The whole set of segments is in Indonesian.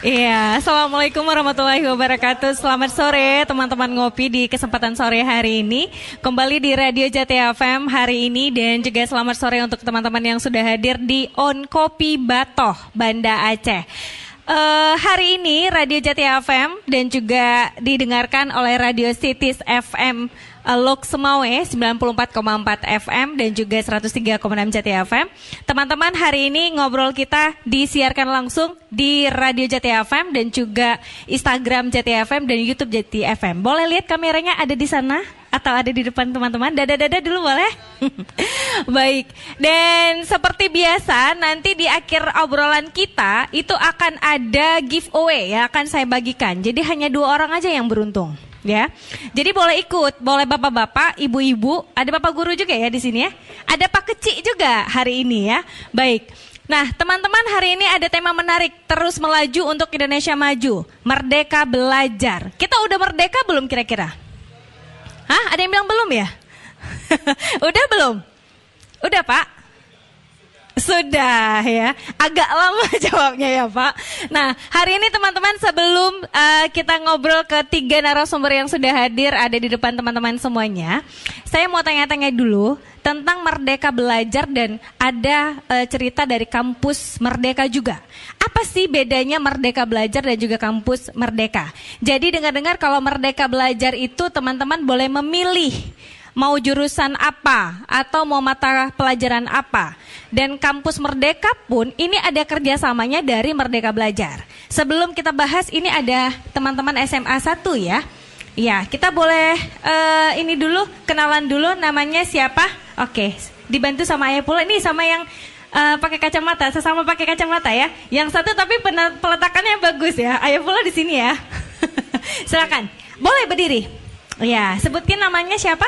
Iya, Assalamualaikum warahmatullahi wabarakatuh. Selamat sore teman-teman ngopi di kesempatan sore hari ini. Kembali di Radio Jati FM hari ini dan juga selamat sore untuk teman-teman yang sudah hadir di On Kopi Batoh, Banda Aceh. Hari ini Radio Jati FM dan juga didengarkan oleh Radio Cities FM Lok Semawe 94,4 FM dan juga 103,6 Jati FM. Teman-teman, hari ini ngobrol kita disiarkan langsung di Radio Jati FM dan juga Instagram Jati FM dan YouTube Jati FM. Boleh lihat kameranya ada di sana atau ada di depan teman-teman? Dada-dada dulu boleh? Baik. Dan seperti biasa nanti di akhir obrolan kita itu akan ada giveaway yang akan saya bagikan. Jadi hanya 2 orang aja yang beruntung. Ya, jadi boleh ikut, boleh bapak-bapak, ibu-ibu, ada bapak guru juga ya di sini ya, ada pak kecil juga hari ini ya. Baik, nah teman-teman hari ini ada tema menarik, terus melaju untuk Indonesia maju, merdeka belajar. Kita udah merdeka belum kira-kira? Hah? Ada yang bilang belum ya? Udah belum? Udah Pak? Sudah ya, agak lama jawabnya ya Pak. Nah hari ini teman-teman sebelum kita ngobrol ke 3 narasumber yang sudah hadir ada di depan teman-teman semuanya, saya mau tanya-tanya dulu tentang Merdeka Belajar dan ada cerita dari kampus Merdeka juga. Apa sih bedanya Merdeka Belajar dan juga kampus Merdeka? Jadi dengar-dengar kalau Merdeka Belajar itu teman-teman boleh memilih mau jurusan apa atau mau mata pelajaran apa. Dan kampus Merdeka pun ini ada kerjasamanya dari Merdeka Belajar. Sebelum kita bahas ini ada teman-teman SMA 1 ya. Ya, kita boleh ini dulu, kenalan dulu namanya siapa? Oke, dibantu sama Ayah pula. Ini sama yang pakai kacamata, sesama pakai kacamata ya. Yang satu tapi peletakannya bagus ya. Ayah pula di sini ya. Silakan, boleh berdiri. Ya, sebutkan namanya siapa?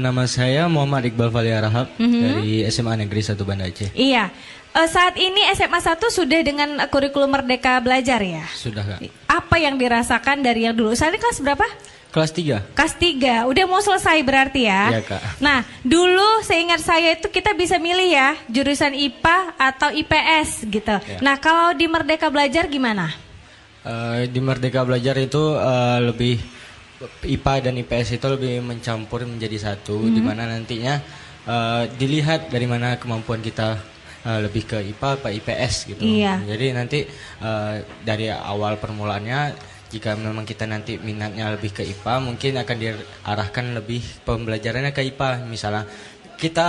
Nama saya Muhammad Iqbal Falia Rahab dari SMA Negeri 1 Banda Aceh. Iya, saat ini SMA 1 sudah dengan kurikulum Merdeka Belajar ya? Sudah Kak. Apa yang dirasakan dari yang dulu? Saat ini kelas berapa? Kelas 3. Kelas 3, udah mau selesai berarti ya? Iya Kak. Nah, dulu seingat saya itu kita bisa milih ya, jurusan IPA atau IPS gitu. Ya. Nah, kalau di Merdeka Belajar gimana? Di Merdeka Belajar itu lebih IPA dan IPS itu lebih mencampur menjadi satu, di mana nantinya dilihat dari mana kemampuan kita lebih ke IPA apa IPS gitu. Iya. Jadi nanti dari awal permulaannya jika memang kita nanti minatnya lebih ke IPA, mungkin akan diarahkan lebih pembelajarannya ke IPA. Misalnya kita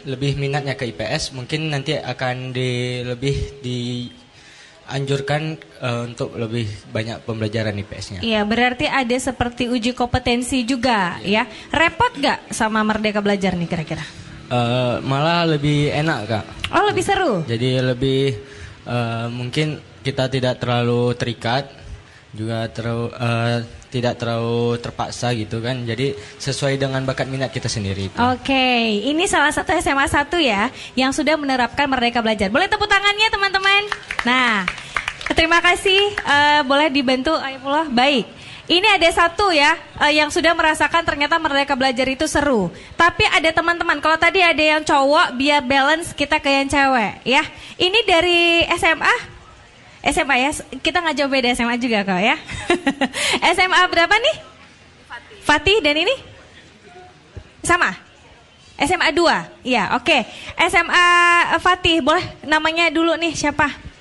lebih minatnya ke IPS, mungkin nanti akan lebih dianjurkan untuk lebih banyak pembelajaran IPS-nya. Iya, berarti ada seperti uji kompetensi juga ya. Repot gak sama Merdeka Belajar nih kira-kira? Malah lebih enak Kak. Oh, lebih seru? Jadi lebih mungkin kita tidak terlalu terikat, juga tidak terlalu terpaksa gitu kan. Jadi sesuai dengan bakat minat kita sendiri itu. Oke, ini salah satu SMA 1 ya yang sudah menerapkan Merdeka Belajar. Boleh tepuk tangannya teman-teman? Nah, terima kasih. Boleh dibantu Ayatullah. Baik. Ini ada satu ya yang sudah merasakan ternyata Merdeka Belajar itu seru. Tapi ada teman-teman, kalau tadi ada yang cowok biar balance kita ke yang cewek ya. Ini dari SMA? SMA ya, kita nggak jauh beda SMA juga kok ya. SMA berapa nih? Fatih dan ini? Sama? SMA 2? Iya, oke. SMA Fatih, boleh namanya dulu nih siapa?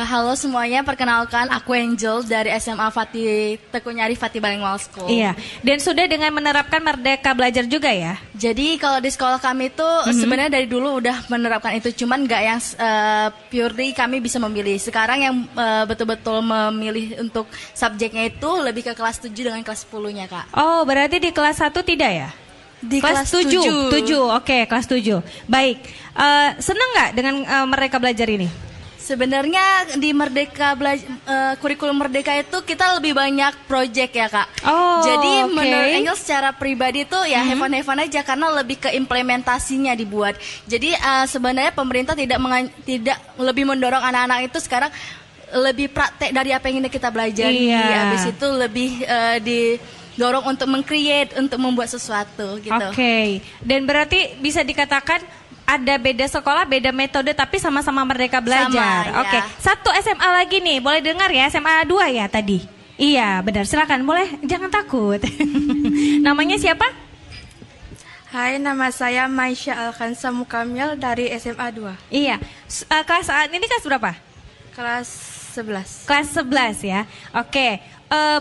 Halo semuanya, perkenalkan aku Angel dari SMA Fatih Tekunyari Fatih Balingwal School. Iya, dan sudah dengan menerapkan Merdeka Belajar juga ya? Jadi kalau di sekolah kami itu sebenarnya dari dulu udah menerapkan itu, cuman nggak yang purely kami bisa memilih. Sekarang yang betul-betul memilih untuk subjeknya itu lebih ke kelas 7 dengan kelas 10-nya Kak. Oh, berarti di kelas 1 tidak ya? Di kelas 7. 7, oke, kelas 7. Baik, seneng nggak dengan Merdeka Belajar ini? Sebenarnya di kurikulum Merdeka itu kita lebih banyak project ya Kak. Oh, jadi okay. Menurut Angel secara pribadi itu ya have fun aja karena lebih ke implementasinya dibuat. Jadi sebenarnya pemerintah tidak lebih mendorong anak-anak itu sekarang lebih praktek dari apa yang kita belajar. Iya. Habis itu lebih didorong untuk meng-create, untuk membuat sesuatu gitu. Oke. Dan berarti bisa dikatakan ada beda sekolah, beda metode, tapi sama-sama Merdeka Belajar. Sama, ya. Oke, satu SMA lagi nih, boleh dengar ya, SMA 2 ya tadi? Iya, benar. Silakan, boleh, jangan takut. Namanya siapa? Hai, nama saya Maisha Alkansa Mukamil dari SMA 2. Iya, kelas ini kelas berapa? Kelas 11. Kelas 11 ya. Oke,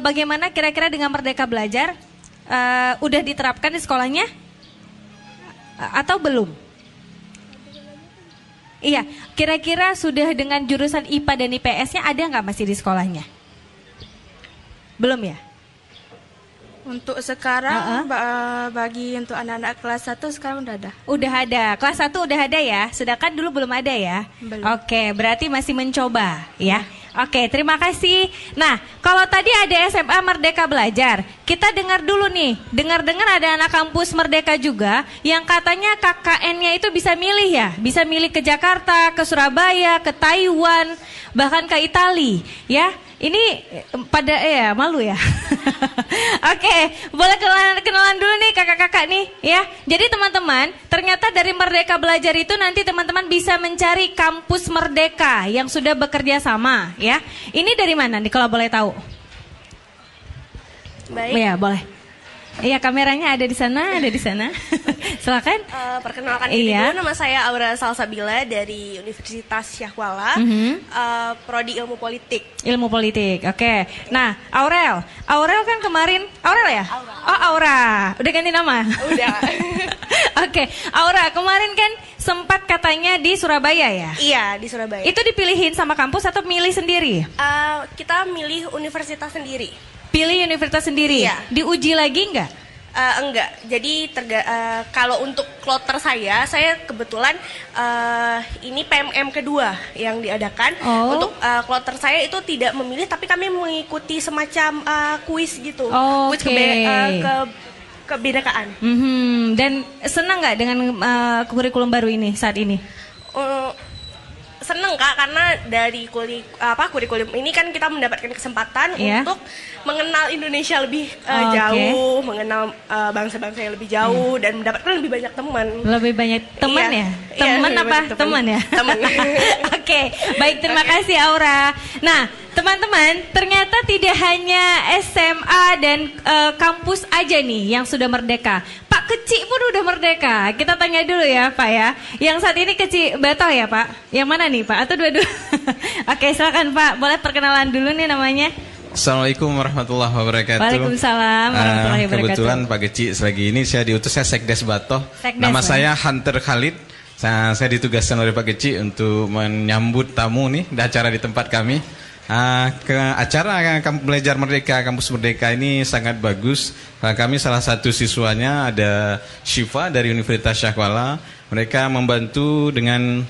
bagaimana kira-kira dengan Merdeka Belajar? Udah diterapkan di sekolahnya? Atau belum? Iya, kira-kira sudah dengan jurusan IPA dan IPS-nya ada nggak masih di sekolahnya? Belum ya? Untuk sekarang bagi untuk anak-anak kelas 1 sekarang udah ada. Udah ada, kelas 1 udah ada ya, sedangkan dulu belum ada ya? Belum. Oke, berarti masih mencoba ya? Oke, terima kasih. Nah, kalau tadi ada SMA Merdeka Belajar, kita dengar dulu nih, dengar-dengar ada anak kampus Merdeka juga yang katanya KKN-nya itu bisa milih ya, bisa milih ke Jakarta, ke Surabaya, ke Taiwan, bahkan ke Itali ya. Ini pada malu ya. Oke, boleh kenalan dulu nih kakak-kakak nih ya. Jadi teman-teman, ternyata dari Merdeka Belajar itu nanti teman-teman bisa mencari kampus Merdeka yang sudah bekerja sama ya. Ini dari mana nih kalau boleh tahu? Baik. Ya, boleh. Iya, kameranya ada di sana, ada di sana. Silakan. Perkenalkan diri dulu, nama saya Aura Salsabila dari Universitas Syahwala, Prodi Ilmu Politik. Ilmu politik, oke. Nah, Aurel kan kemarin, Aurel ya? Aura. Oh, Aura, udah ganti nama? Udah. Oke, Aura, kemarin kan sempat katanya di Surabaya ya? Iya, di Surabaya. Itu dipilihin sama kampus atau milih sendiri? Kita milih universitas sendiri. Pilih universitas sendiri? Iya. Diuji lagi nggak? Enggak, jadi kalau untuk kloter saya kebetulan ini PMM kedua yang diadakan. Untuk kloter saya itu tidak memilih, tapi kami mengikuti semacam kuis gitu, kuis kebinekaan. Dan senang nggak dengan kurikulum baru ini saat ini? Seneng Kak, karena dari kurikulum ini kan kita mendapatkan kesempatan untuk mengenal Indonesia lebih jauh, mengenal bangsa-bangsa yang lebih jauh, dan mendapatkan lebih banyak teman. Lebih banyak teman ya? Teman apa? Teman ya? Teman. Oke, baik, terima kasih Aura. Nah, teman-teman, ternyata tidak hanya SMA dan kampus aja nih yang sudah merdeka. Pak Kecik pun udah merdeka. Kita tanya dulu ya Pak ya. Yang saat ini Kecik Batoh ya Pak? Yang mana nih Pak? Atau dua-dua? Oke, silakan Pak. Boleh perkenalan dulu nih namanya. Assalamualaikum warahmatullahi wabarakatuh. Waalaikumsalam warahmatullahi wabarakatuh. Kebetulan Pak Kecik selagi ini saya diutus Sekdes Batoh. Nama saya Hunter Khalid. Saya ditugaskan oleh Pak Kecik untuk menyambut tamu nih di acara di tempat kami. Acara Belajar Merdeka, Kampus Merdeka ini sangat bagus. Kami salah satu siswanya ada Syifa dari Universitas Syahwala. Mereka membantu dengan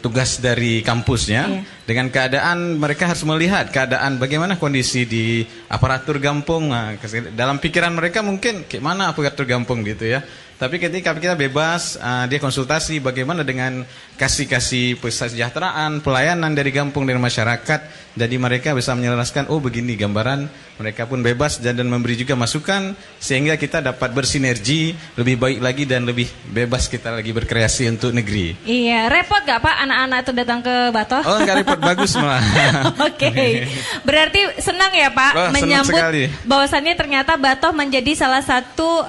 tugas dari kampusnya. Dengan keadaan mereka harus melihat keadaan bagaimana kondisi di aparatur kampung. Dalam pikiran mereka mungkin gimana aparatur kampung gitu ya. Tapi ketika kita bebas, dia konsultasi bagaimana dengan kasih kesejahteraan, pelayanan dari kampung dan masyarakat. Jadi mereka bisa menjelaskan, oh begini gambaran. Mereka pun bebas dan memberi juga masukan sehingga kita dapat bersinergi lebih baik lagi dan lebih bebas kita lagi berkreasi untuk negeri. Iya, repot gak Pak anak-anak itu datang ke Batoh? Oh enggak repot, bagus malah. Oke. Berarti senang ya Pak menyambut bahwasannya ternyata Batoh menjadi salah satu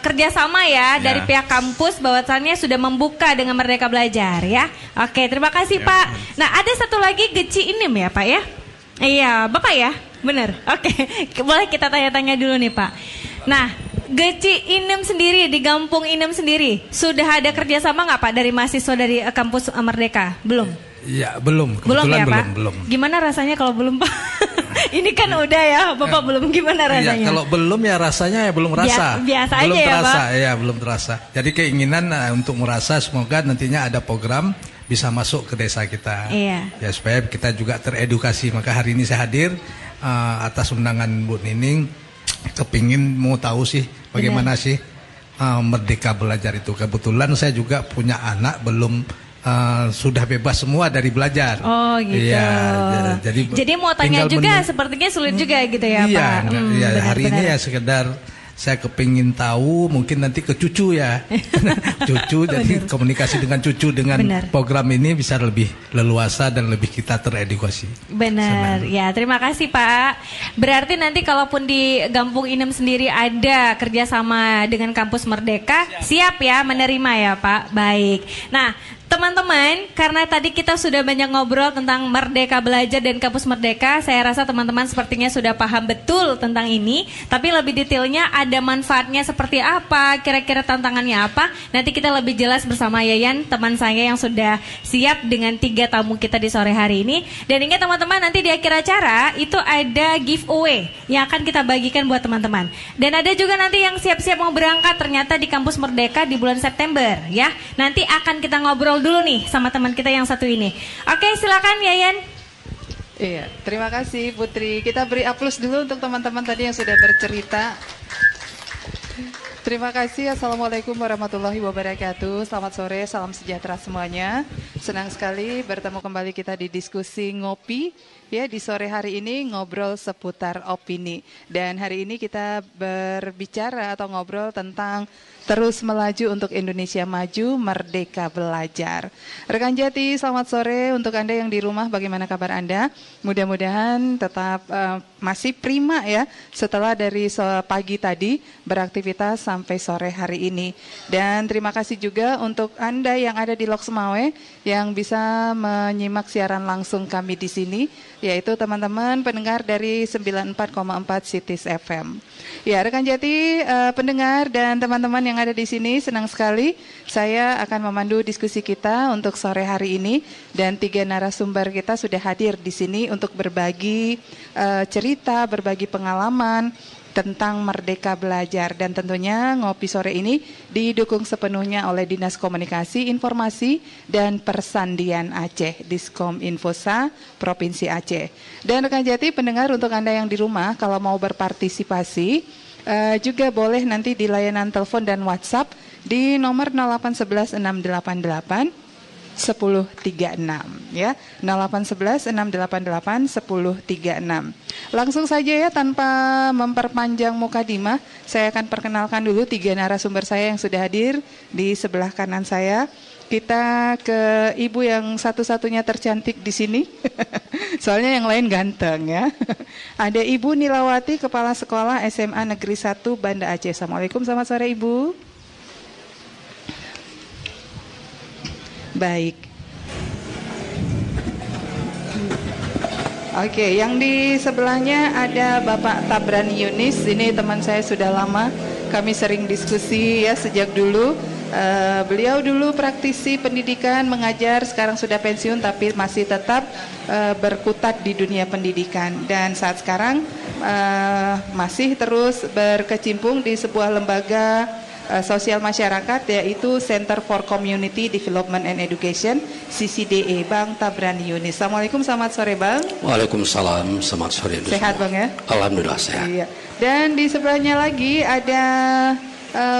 kerjasama ya dari pihak kampus, bahwasannya sudah membuka dengan Merdeka Belajar ya. Oke, terima kasih Pak. Nah, ada satu lagi Geci Inem ya Pak ya? Iya, Bapak ya? Benar. Oke, boleh kita tanya-tanya dulu nih Pak. Nah, Geci Inem sendiri, di Kampung Inem sendiri, sudah ada kerjasama nggak Pak dari mahasiswa dari kampus Merdeka? Belum? Ya, belum. Belum ya Pak? Belum. Gimana rasanya kalau belum Pak? Ini kan udah ya, Bapak belum, gimana rasanya? Ya, kalau belum ya rasanya ya belum rasa. Biasa belum aja ya terasa, Pak? Ya belum terasa. Jadi keinginan untuk merasa semoga nantinya ada program bisa masuk ke desa kita. Iya. Ya supaya kita juga teredukasi. Maka hari ini saya hadir atas undangan Bu Nining, kepingin mau tahu sih bagaimana sih Merdeka Belajar itu. Kebetulan saya juga punya anak belum sudah bebas semua dari belajar. Oh gitu. Ya, jadi mau tanya juga sepertinya sulit juga gitu ya iya, Pak. Iya, hari ini ya sekedar saya kepingin tahu, mungkin nanti ke cucu ya. Cucu, jadi komunikasi dengan cucu dengan program ini bisa lebih leluasa dan lebih kita teredukasi. Benar, ya terima kasih Pak. Berarti nanti kalaupun di Gampung Inem sendiri ada kerjasama dengan Kampus Merdeka, siap ya menerima ya Pak. Baik. Nah, teman-teman, karena tadi kita sudah banyak ngobrol tentang Merdeka Belajar dan Kampus Merdeka, saya rasa teman-teman sepertinya sudah paham betul tentang ini. Tapi lebih detailnya ada manfaatnya seperti apa, kira-kira tantangannya apa, nanti kita lebih jelas bersama Yayan, teman saya yang sudah siap dengan 3 tamu kita di sore hari ini. Dan ingat teman-teman, nanti di akhir acara itu ada giveaway yang akan kita bagikan buat teman-teman. Dan ada juga nanti yang siap-siap mau berangkat ternyata di Kampus Merdeka di bulan September ya. Nanti akan kita ngobrol dulu nih sama teman kita yang satu ini. Oke, silakan Yayan. Iya, terima kasih Putri. Kita beri aplaus dulu untuk teman-teman tadi yang sudah bercerita. Terima kasih. Assalamualaikum warahmatullahi wabarakatuh. Selamat sore, salam sejahtera semuanya. Senang sekali bertemu kembali kita di diskusi ngopi. Ya, di sore hari ini ngobrol seputar opini. Dan hari ini kita berbicara atau ngobrol tentang terus melaju untuk Indonesia maju, merdeka belajar. Rekan Jati, selamat sore untuk Anda yang di rumah, bagaimana kabar Anda? Mudah-mudahan tetap masih prima ya setelah dari pagi tadi beraktivitas sampai sore hari ini. Dan terima kasih juga untuk Anda yang ada di Lok Semawe yang bisa menyimak siaran langsung kami di sini, yaitu teman-teman pendengar dari 94,4 Cities FM. Ya, rekan Jati, pendengar dan teman-teman yang ada di sini, senang sekali saya akan memandu diskusi kita untuk sore hari ini, dan 3 narasumber kita sudah hadir di sini untuk berbagi cerita, berbagi pengalaman tentang Merdeka Belajar. Dan tentunya ngopi sore ini didukung sepenuhnya oleh Dinas Komunikasi, Informasi, dan Persandian Aceh, Diskom Infosa, Provinsi Aceh. Dan rekan Jati, pendengar untuk Anda yang di rumah, kalau mau berpartisipasi, juga boleh nanti di layanan telepon dan WhatsApp di nomor 0811 688 1036 ya, 0811 688 1036. Langsung saja ya, tanpa memperpanjang mukadimah, saya akan perkenalkan dulu 3 narasumber saya yang sudah hadir di sebelah kanan saya. Kita ke ibu yang satu-satunya tercantik di sini. Soalnya yang lain ganteng ya. Ada Ibu Nilawati, Kepala Sekolah SMA Negeri 1 Banda Aceh. Assalamualaikum, selamat sore Ibu. Baik. Oke, yang di sebelahnya ada Bapak Tabrani Yunis. Ini teman saya sudah lama, kami sering diskusi ya sejak dulu. Beliau dulu praktisi pendidikan, mengajar, sekarang sudah pensiun tapi masih tetap berkutat di dunia pendidikan. Dan saat sekarang masih terus berkecimpung di sebuah lembaga sosial masyarakat, yaitu Center for Community Development and Education, CCDE. Bang Tabrani Yunis. Assalamualaikum, selamat sore Bang. Waalaikumsalam, selamat sore. Sehat Bang ya? Alhamdulillah sehat. Iya. Dan di sebelahnya lagi ada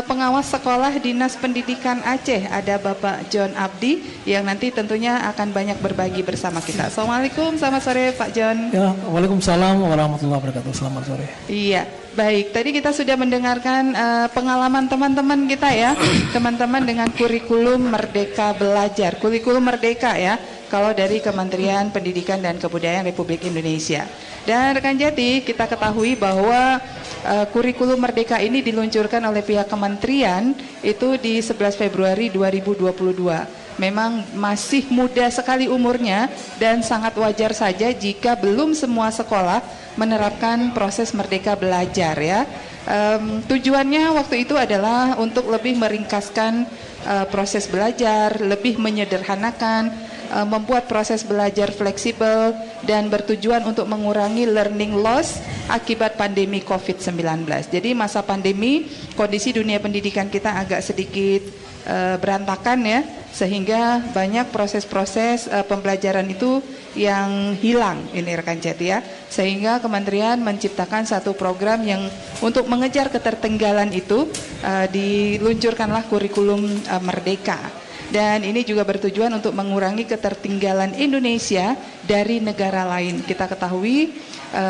pengawas sekolah Dinas Pendidikan Aceh, ada Bapak John Abdi yang nanti tentunya akan banyak berbagi bersama kita. Assalamualaikum, selamat sore Pak John. Ya, waalaikumsalam warahmatullahi wabarakatuh. Selamat sore. Iya, baik. Tadi kita sudah mendengarkan pengalaman teman-teman kita ya, teman-teman dengan kurikulum Merdeka Belajar, kurikulum Merdeka ya, kalau dari Kementerian Pendidikan dan Kebudayaan Republik Indonesia. Dan rekan Jati, kita ketahui bahwa kurikulum Merdeka ini diluncurkan oleh pihak kementerian itu di 11 Februari 2022. Memang masih muda sekali umurnya dan sangat wajar saja jika belum semua sekolah menerapkan proses Merdeka Belajar ya. Tujuannya waktu itu adalah untuk lebih meringkaskan proses belajar, lebih menyederhanakan, membuat proses belajar fleksibel dan bertujuan untuk mengurangi learning loss akibat pandemi COVID-19. Jadi masa pandemi kondisi dunia pendidikan kita agak sedikit berantakan ya, sehingga banyak proses-proses pembelajaran itu yang hilang ini rekan Jati ya. Sehingga kementerian menciptakan satu program yang untuk mengejar ketertinggalan itu, diluncurkanlah kurikulum Merdeka. Dan ini juga bertujuan untuk mengurangi ketertinggalan Indonesia dari negara lain. Kita ketahui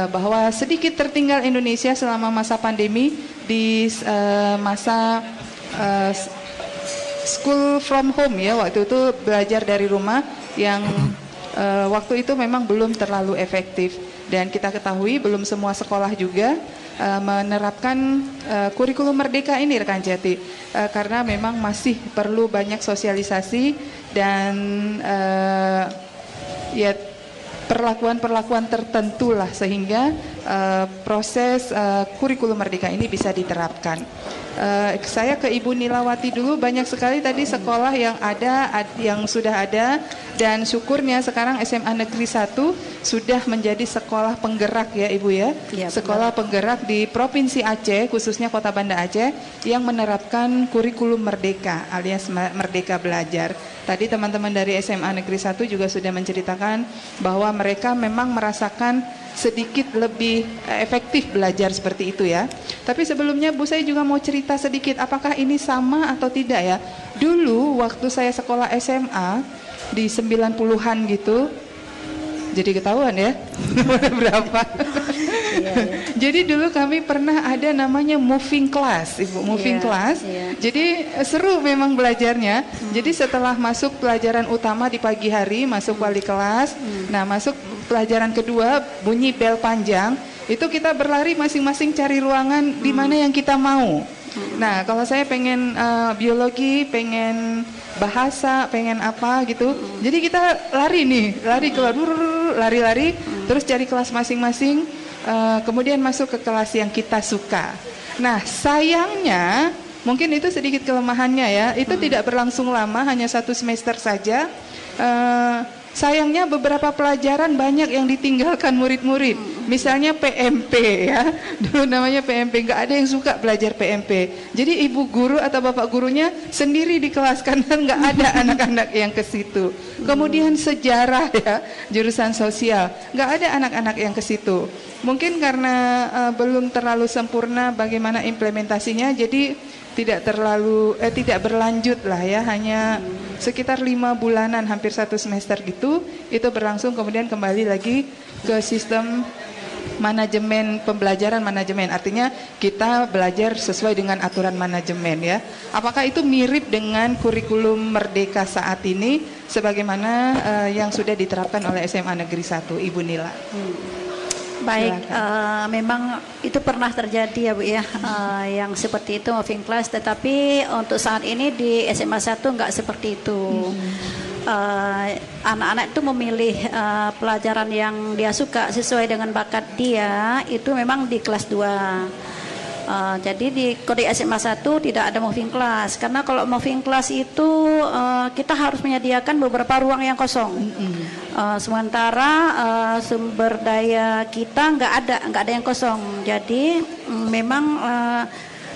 bahwa sedikit tertinggal Indonesia selama masa pandemi di masa school from home ya, waktu itu belajar dari rumah yang waktu itu memang belum terlalu efektif, dan kita ketahui belum semua sekolah juga menerapkan kurikulum merdeka ini rekan Jati, karena memang masih perlu banyak sosialisasi dan ya perlakuan-perlakuan tertentu lah sehingga proses kurikulum merdeka ini bisa diterapkan. Saya ke Ibu Nilawati dulu, banyak sekali tadi sekolah yang ada, yang sudah ada, dan syukurnya sekarang SMA Negeri 1 sudah menjadi sekolah penggerak ya Ibu ya, sekolah penggerak di Provinsi Aceh, khususnya Kota Banda Aceh, yang menerapkan kurikulum merdeka alias Merdeka Belajar. Tadi teman-teman dari SMA Negeri 1 juga sudah menceritakan bahwa mereka memang merasakan sedikit lebih efektif belajar seperti itu ya. Tapi sebelumnya Bu, saya juga mau cerita sedikit apakah ini sama atau tidak ya. Dulu waktu saya sekolah SMA di 90-an gitu, jadi ketahuan ya berapa. Jadi dulu kami pernah ada namanya moving class, Ibu, moving class. Jadi seru memang belajarnya. Jadi setelah masuk pelajaran utama di pagi hari, masuk wali kelas. Nah, masuk pelajaran kedua bunyi bel panjang, itu kita berlari masing-masing cari ruangan di mana yang kita mau. Nah, kalau saya pengen biologi, pengen bahasa, pengen apa gitu. Jadi kita lari nih, lari keluar, lari-lari, terus cari kelas masing-masing, kemudian masuk ke kelas yang kita suka. Nah, sayangnya mungkin itu sedikit kelemahannya ya, itu tidak berlangsung lama, hanya 1 semester saja. Sayangnya beberapa pelajaran banyak yang ditinggalkan murid-murid. Misalnya PMP ya, dulu namanya PMP, nggak ada yang suka belajar PMP. Jadi ibu guru atau bapak gurunya sendiri di kelas karena nggak ada anak-anak yang ke situ. Kemudian sejarah ya, jurusan sosial, nggak ada anak-anak yang ke situ. Mungkin karena belum terlalu sempurna bagaimana implementasinya, jadi tidak berlanjut lah ya, hanya sekitar 5 bulanan, hampir 1 semester gitu, itu berlangsung, kemudian kembali lagi ke sistem manajemen pembelajaran, manajemen, artinya kita belajar sesuai dengan aturan manajemen ya. Apakah itu mirip dengan kurikulum merdeka saat ini sebagaimana yang sudah diterapkan oleh SMA Negeri 1, Ibu Nila? Baik, memang itu pernah terjadi ya Bu ya, yang seperti itu moving class, tetapi untuk saat ini di SMA 1 nggak seperti itu. Anak-anak itu memilih pelajaran yang dia suka sesuai dengan bakat dia, itu memang di kelas 2. Jadi di kode SMA 1 tidak ada moving class, karena kalau moving class itu kita harus menyediakan beberapa ruang yang kosong. Sementara sumber daya kita nggak ada yang kosong. Jadi memang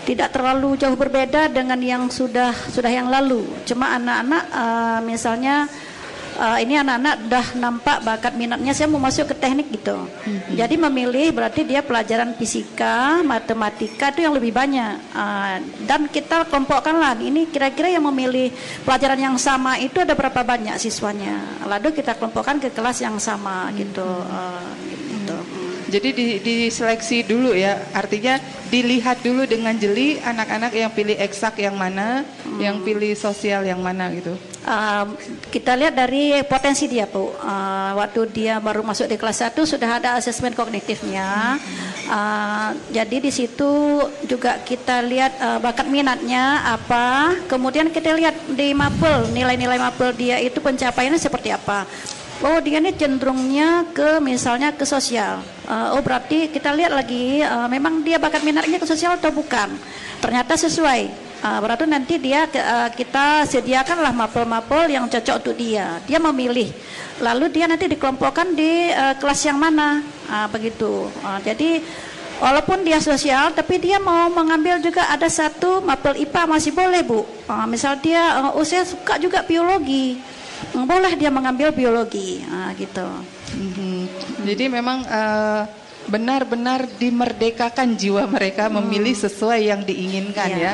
tidak terlalu jauh berbeda dengan yang sudah yang lalu. Cuma anak-anak misalnya ini anak-anak udah nampak bakat minatnya, saya mau masuk ke teknik gitu. Jadi memilih berarti dia pelajaran fisika, matematika itu yang lebih banyak. Dan kita kelompokkan lah, ini kira-kira yang memilih pelajaran yang sama itu ada berapa banyak siswanya. Lalu kita kelompokkan ke kelas yang sama gitu. Jadi diseleksi dulu ya, artinya dilihat dulu dengan jeli anak-anak yang pilih eksak yang mana, yang pilih sosial yang mana gitu. Kita lihat dari potensi dia Bu. Waktu dia baru masuk di kelas 1 sudah ada asesmen kognitifnya. Jadi di situ juga kita lihat bakat minatnya apa. Kemudian kita lihat di mapel, nilai-nilai mapel dia itu pencapaiannya seperti apa. Oh dia ini cenderungnya ke misalnya ke sosial. Oh berarti kita lihat lagi memang dia bakat minatnya ke sosial atau bukan. Ternyata sesuai. Berarti nanti dia kita sediakanlah mapel-mapel yang cocok untuk dia. Dia memilih. Lalu dia nanti dikelompokkan di kelas yang mana. Begitu. Jadi walaupun dia sosial, tapi dia mau mengambil juga ada satu mapel IPA masih boleh Bu. Misal dia, saya suka juga biologi. Boleh dia mengambil biologi, gitu. Jadi memang benar-benar dimerdekakan jiwa mereka memilih sesuai yang diinginkan ya.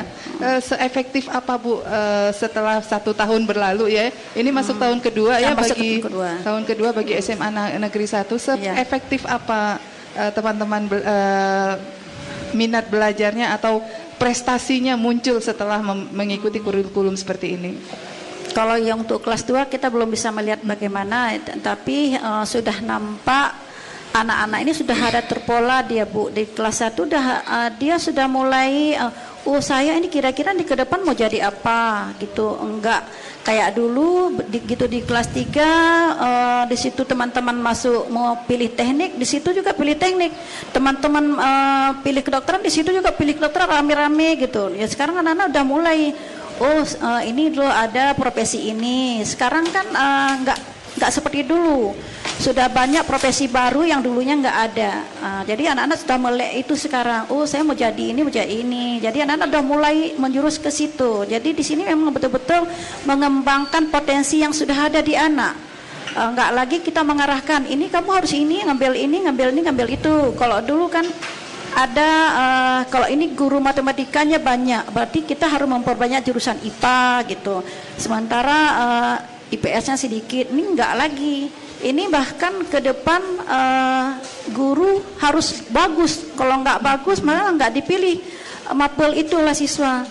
Seefektif apa Bu setelah 1 tahun berlalu ya? Ini masuk tahun kedua ya bagi tahun kedua bagi SMA Negeri 1. Seefektif apa teman-teman minat belajarnya atau prestasinya muncul setelah mengikuti kurikulum seperti ini? Kalau yang untuk kelas 2 kita belum bisa melihat bagaimana, tapi sudah nampak anak-anak ini sudah ada terpola dia Bu. Di kelas 1 dia sudah mulai saya ini kira-kira di ke depan mau jadi apa gitu. Enggak kayak dulu gitu di kelas 3 di situ teman-teman masuk mau pilih teknik, di situ juga pilih teknik. Teman-teman pilih kedokteran, di situ juga pilih kedokteran rame-rame gitu. Ya sekarang anak-anak udah mulai ini dulu ada profesi ini. Sekarang kan nggak seperti dulu. Sudah banyak profesi baru yang dulunya nggak ada. Jadi anak-anak sudah melek itu sekarang. Saya mau jadi ini, mau jadi ini. Jadi anak-anak sudah mulai menjurus ke situ. Jadi di sini memang betul-betul mengembangkan potensi yang sudah ada di anak. Nggak lagi kita mengarahkan ini kamu harus ini, ngambil ini, ngambil ini, ngambil itu. Kalau dulu kan ada kalau ini guru matematikanya banyak, berarti kita harus memperbanyak jurusan IPA gitu. Sementara IPS-nya sedikit, ini enggak lagi. Ini bahkan ke depan guru harus bagus. Kalau enggak bagus malah enggak dipilih mapel itulah siswa.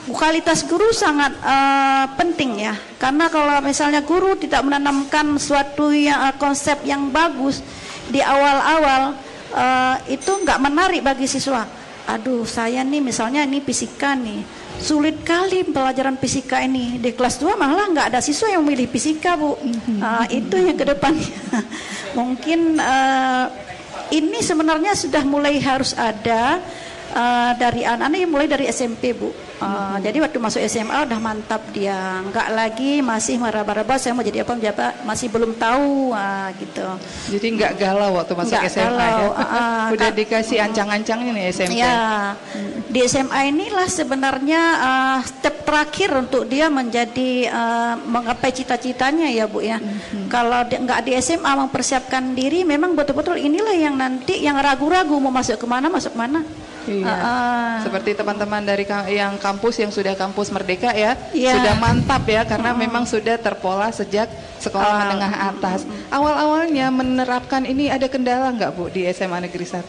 Kualitas guru sangat penting ya, karena kalau misalnya guru tidak menanamkan suatu konsep yang bagus di awal-awal, itu nggak menarik bagi siswa. Aduh saya nih misalnya ini fisika nih, sulit kali pelajaran fisika ini. Di kelas 2 malah nggak ada siswa yang milih fisika Bu. Itu yang ke depannya. Mungkin ini sebenarnya sudah mulai harus ada dari anak-anak yang mulai dari SMP Bu. Jadi waktu masuk SMA udah mantap dia, nggak lagi masih meraba-raba saya mau jadi apa, masih belum tahu gitu. Jadi nggak galau waktu masuk SMA galau, ya? Udah dikasih ancang-ancangnya nih SMP. Ya, di SMA inilah sebenarnya step terakhir untuk dia menjadi menggapai cita-citanya ya Bu ya. Kalau nggak di SMA mempersiapkan diri, memang betul-betul inilah yang nanti yang ragu-ragu mau masuk kemana, masuk mana. Iya. Seperti teman-teman dari yang kampus yang sudah kampus Merdeka ya, sudah mantap ya karena memang sudah terpola sejak sekolah menengah atas. Awal-awalnya menerapkan ini ada kendala nggak Bu di SMA Negeri 1?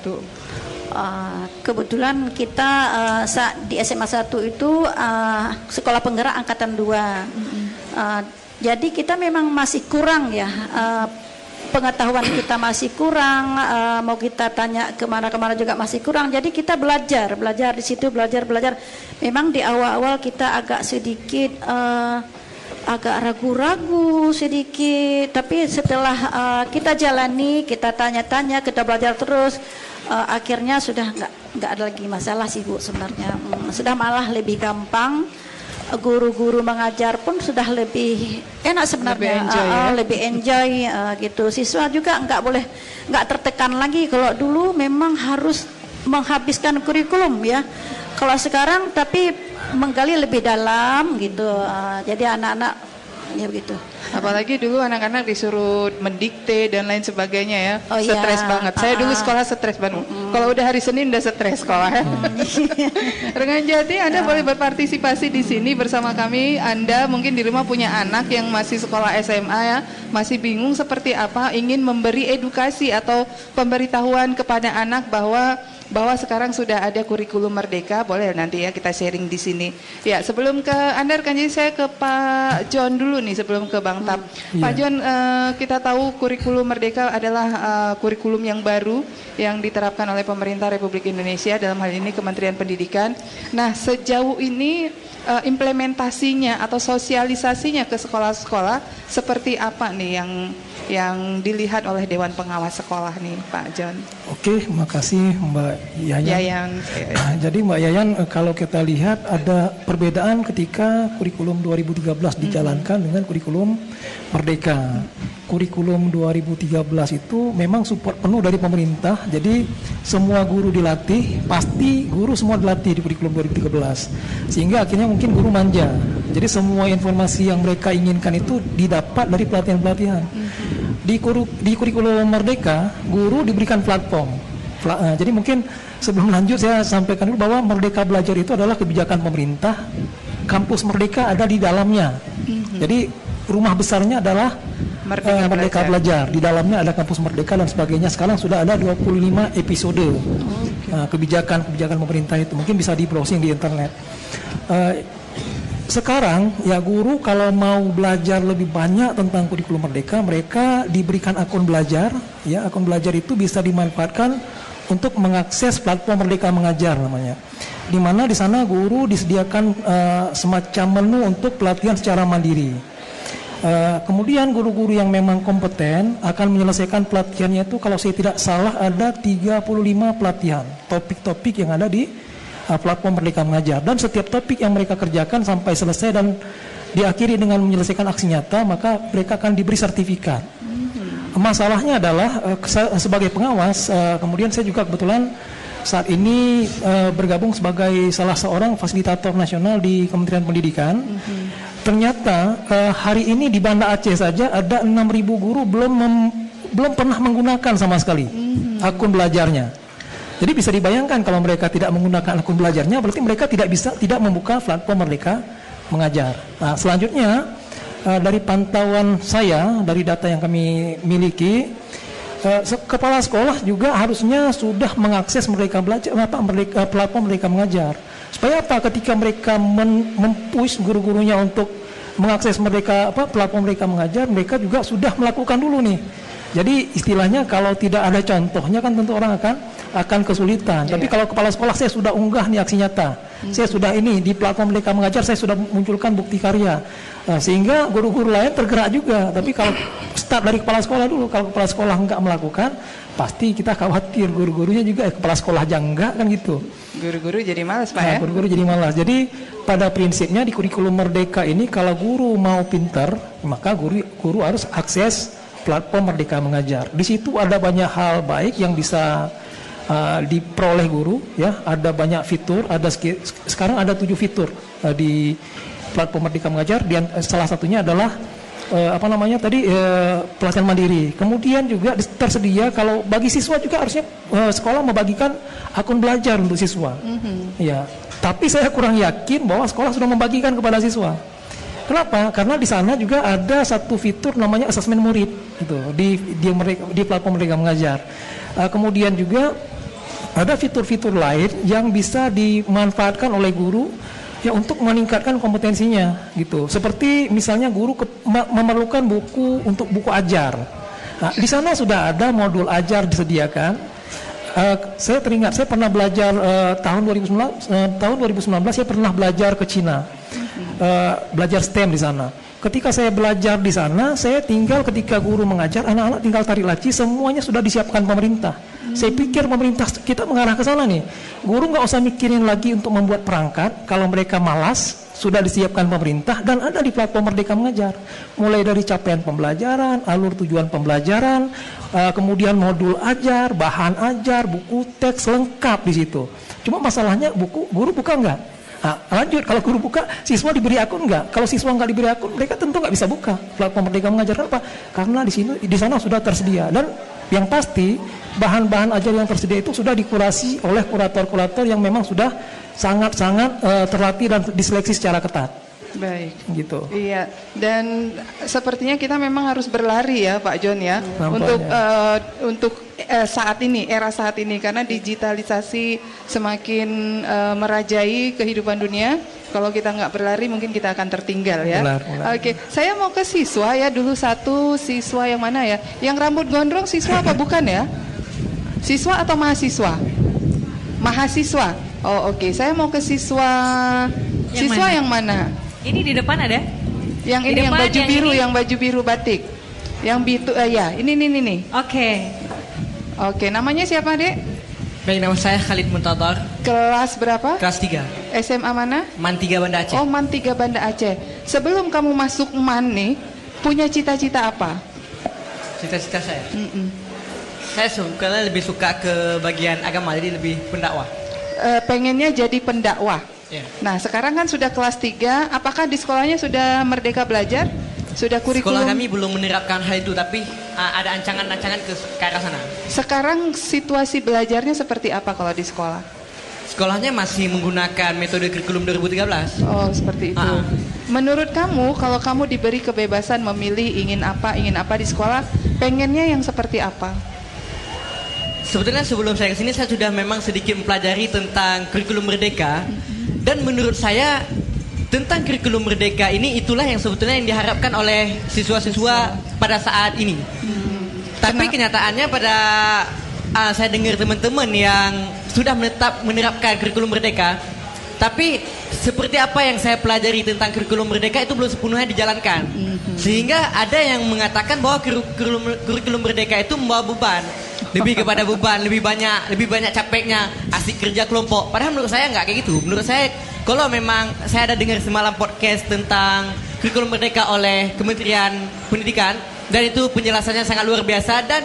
Kebetulan kita di SMA 1 itu sekolah penggerak angkatan 2. Jadi kita memang masih kurang ya. Pengetahuan kita masih kurang, mau kita tanya kemana-kemana juga masih kurang. Jadi kita belajar di situ, belajar. Memang di awal-awal kita agak sedikit agak ragu-ragu sedikit, tapi setelah kita jalani, kita tanya-tanya, kita belajar terus, akhirnya sudah nggak ada lagi masalah sih Bu sebenarnya. Sudah malah lebih gampang. Guru-guru mengajar pun sudah lebih enak sebenarnya, lebih enjoy gitu. Siswa juga nggak tertekan lagi. Kalau dulu memang harus menghabiskan kurikulum ya. Kalau sekarang tapi menggali lebih dalam gitu. Jadi anak-anak ya begitu. Apalagi dulu anak-anak disuruh mendikte dan lain sebagainya ya. Stres banget. Saya dulu sekolah stres banget. Kalau udah hari Senin udah stres sekolah ya. Rekan Jati, Anda boleh berpartisipasi di sini bersama kami. Anda mungkin di rumah punya anak yang masih sekolah SMA ya, masih bingung seperti apa, ingin memberi edukasi atau pemberitahuan kepada anak bahwa sekarang sudah ada kurikulum Merdeka. Boleh nanti ya kita sharing di sini. Ya, sebelum ke Anda rekan Jati, saya ke Pak John dulu nih sebelum ke Bang Tap. Pak John, kita tahu kurikulum Merdeka adalah kurikulum yang baru yang diterapkan oleh pemerintah Republik Indonesia, dalam hal ini Kementerian Pendidikan. Nah, sejauh ini implementasinya atau sosialisasinya ke sekolah-sekolah seperti apa nih yang dilihat oleh Dewan Pengawas Sekolah nih Pak John? Oke, makasih Mbak Yayan. Jadi Mbak Yayan, kalau kita lihat ada perbedaan ketika kurikulum 2013 dijalankan dengan kurikulum Merdeka. Kurikulum 2013 itu memang support penuh dari pemerintah, jadi semua guru dilatih, pasti guru semua dilatih di kurikulum 2013. Sehingga akhirnya mungkin guru manja. Jadi semua informasi yang mereka inginkan itu didapat dari pelatihan-pelatihan. Di kurikulum Merdeka, guru diberikan platform. Jadi mungkin sebelum lanjut saya sampaikan dulu bahwa Merdeka Belajar itu adalah kebijakan pemerintah. Kampus Merdeka ada di dalamnya. Jadi rumah besarnya adalah Merdeka Belajar. Di dalamnya ada kampus Merdeka dan sebagainya. Sekarang sudah ada 25 episode. kebijakan pemerintah itu. Mungkin bisa di browsing di internet. Sekarang ya guru kalau mau belajar lebih banyak tentang kurikulum merdeka, mereka diberikan akun belajar. Ya, akun belajar itu bisa dimanfaatkan untuk mengakses platform Merdeka Mengajar namanya. Di mana di sana guru disediakan semacam menu untuk pelatihan secara mandiri. Kemudian guru-guru yang memang kompeten akan menyelesaikan pelatihannya itu, kalau saya tidak salah ada 35 pelatihan topik-topik yang ada di platform Merdeka Mengajar, dan setiap topik yang mereka kerjakan sampai selesai dan diakhiri dengan menyelesaikan aksi nyata, maka mereka akan diberi sertifikat. Masalahnya adalah sebagai pengawas, kemudian saya juga kebetulan saat ini bergabung sebagai salah seorang fasilitator nasional di Kementerian Pendidikan. Ternyata hari ini di Banda Aceh saja ada 6.000 guru belum pernah menggunakan sama sekali akun belajarnya. Jadi bisa dibayangkan kalau mereka tidak menggunakan akun belajarnya, berarti mereka tidak membuka platform Merdeka Mengajar. Nah, selanjutnya dari pantauan saya, dari data yang kami miliki, kepala sekolah juga harusnya sudah mengakses Merdeka Belajar, platform Merdeka Mengajar. Supaya apa? Ketika mereka mempush guru-gurunya untuk mengakses platform Merdeka Mengajar, mereka juga sudah melakukan dulu nih. Jadi istilahnya kalau tidak ada contohnya kan tentu orang akan kesulitan. Tapi kalau kepala sekolah saya sudah unggah nih aksi nyata, saya sudah ini di platform Merdeka Mengajar, saya sudah munculkan bukti karya, sehingga guru-guru lain tergerak juga. Tapi kalau start dari kepala sekolah dulu, kalau kepala sekolah enggak melakukan, pasti kita khawatir guru-gurunya juga kepala sekolah aja enggak kan gitu. Guru-guru jadi malas Pak ya? Guru-guru jadi malas. Jadi pada prinsipnya di kurikulum Merdeka ini, kalau guru mau pinter, maka guru harus akses platform Merdeka Mengajar. Di situ ada banyak hal baik yang bisa diperoleh guru, ya. Ada banyak fitur. Sekarang ada 7 fitur di platform Merdeka Mengajar. Salah satunya adalah pelatihan mandiri. Kemudian juga tersedia kalau bagi siswa juga harusnya sekolah membagikan akun belajar untuk siswa. Ya. Tapi saya kurang yakin bahwa sekolah sudah membagikan kepada siswa. Kenapa? Karena di sana juga ada satu fitur namanya asesmen murid gitu, di platform Merdeka Mengajar. Kemudian juga ada fitur-fitur lain yang bisa dimanfaatkan oleh guru ya untuk meningkatkan kompetensinya gitu. Seperti misalnya guru memerlukan buku untuk buku ajar. Nah, di sana sudah ada modul ajar disediakan. Saya teringat saya pernah belajar tahun 2019 saya pernah belajar ke Cina. Belajar STEM di sana. Ketika saya belajar di sana, saya tinggal ketika guru mengajar, anak-anak tinggal tarik laci, semuanya sudah disiapkan pemerintah. Saya pikir pemerintah kita mengarah ke sana nih. Guru nggak usah mikirin lagi untuk membuat perangkat. Kalau mereka malas, sudah disiapkan pemerintah dan ada di platform Merdeka Mengajar. Mulai dari capaian pembelajaran, alur tujuan pembelajaran, kemudian modul ajar, bahan ajar, buku teks lengkap di situ. Cuma masalahnya guru buka nggak? Nah, lanjut, kalau guru buka, siswa diberi akun enggak? Kalau siswa enggak diberi akun, mereka tentu enggak bisa buka platform Merdeka Mengajar. Apa? Karena di sana sudah tersedia, dan yang pasti bahan-bahan ajar yang tersedia itu sudah dikurasi oleh kurator-kurator yang memang sudah sangat-sangat terlatih dan diseleksi secara ketat. Baik, gitu. Iya, dan sepertinya kita memang harus berlari ya, Pak John ya, untuk saat ini, era saat ini, karena digitalisasi semakin merajai kehidupan dunia. Kalau kita nggak berlari, mungkin kita akan tertinggal ya. Oke, saya mau ke siswa ya, dulu satu siswa yang mana ya? Yang rambut gondrong siswa apa bukan ya? Siswa atau mahasiswa? Mahasiswa. Oh oke, saya mau ke siswa. Siswa yang mana? Ini di depan ada? Yang ini yang baju biru, yang baju biru batik. Yang biru, ya ini nih. Oke, namanya siapa, Dek? Baik, nama saya Khalid Muntadar. Kelas berapa? Kelas 3. SMA mana? MAN 3 Banda Aceh. Oh, MAN 3 Banda Aceh. Sebelum kamu masuk MAN nih, punya cita-cita apa? Cita-cita saya? Saya lebih suka ke bagian agama, jadi lebih pendakwah. Pengennya jadi pendakwah. Yeah. Nah, sekarang kan sudah kelas 3, apakah di sekolahnya sudah Merdeka Belajar? Sudah kurikulum? Sekolah kami belum menerapkan hal itu, tapi ada ancangan-ancangan ke arah sana. Sekarang situasi belajarnya seperti apa kalau di sekolah? Sekolahnya masih menggunakan metode kurikulum 2013. Oh, seperti itu. Menurut kamu, kalau kamu diberi kebebasan memilih ingin apa di sekolah, pengennya yang seperti apa? sebetulnya sebelum saya kesini saya sudah memang sedikit mempelajari tentang kurikulum merdeka, dan menurut saya tentang kurikulum merdeka ini itulah yang sebetulnya yang diharapkan oleh siswa-siswa pada saat ini. Tapi kenyataannya pada saya dengar teman-teman yang sudah menerapkan kurikulum merdeka, tapi seperti apa yang saya pelajari tentang kurikulum merdeka itu belum sepenuhnya dijalankan. Sehingga ada yang mengatakan bahwa kurikulum merdeka itu membawa beban, lebih kepada beban, lebih banyak capeknya, asik kerja kelompok. Padahal menurut saya nggak kayak gitu. Menurut saya kalau memang saya ada dengar semalam podcast tentang kurikulum merdeka oleh Kementerian Pendidikan, dan itu penjelasannya sangat luar biasa, dan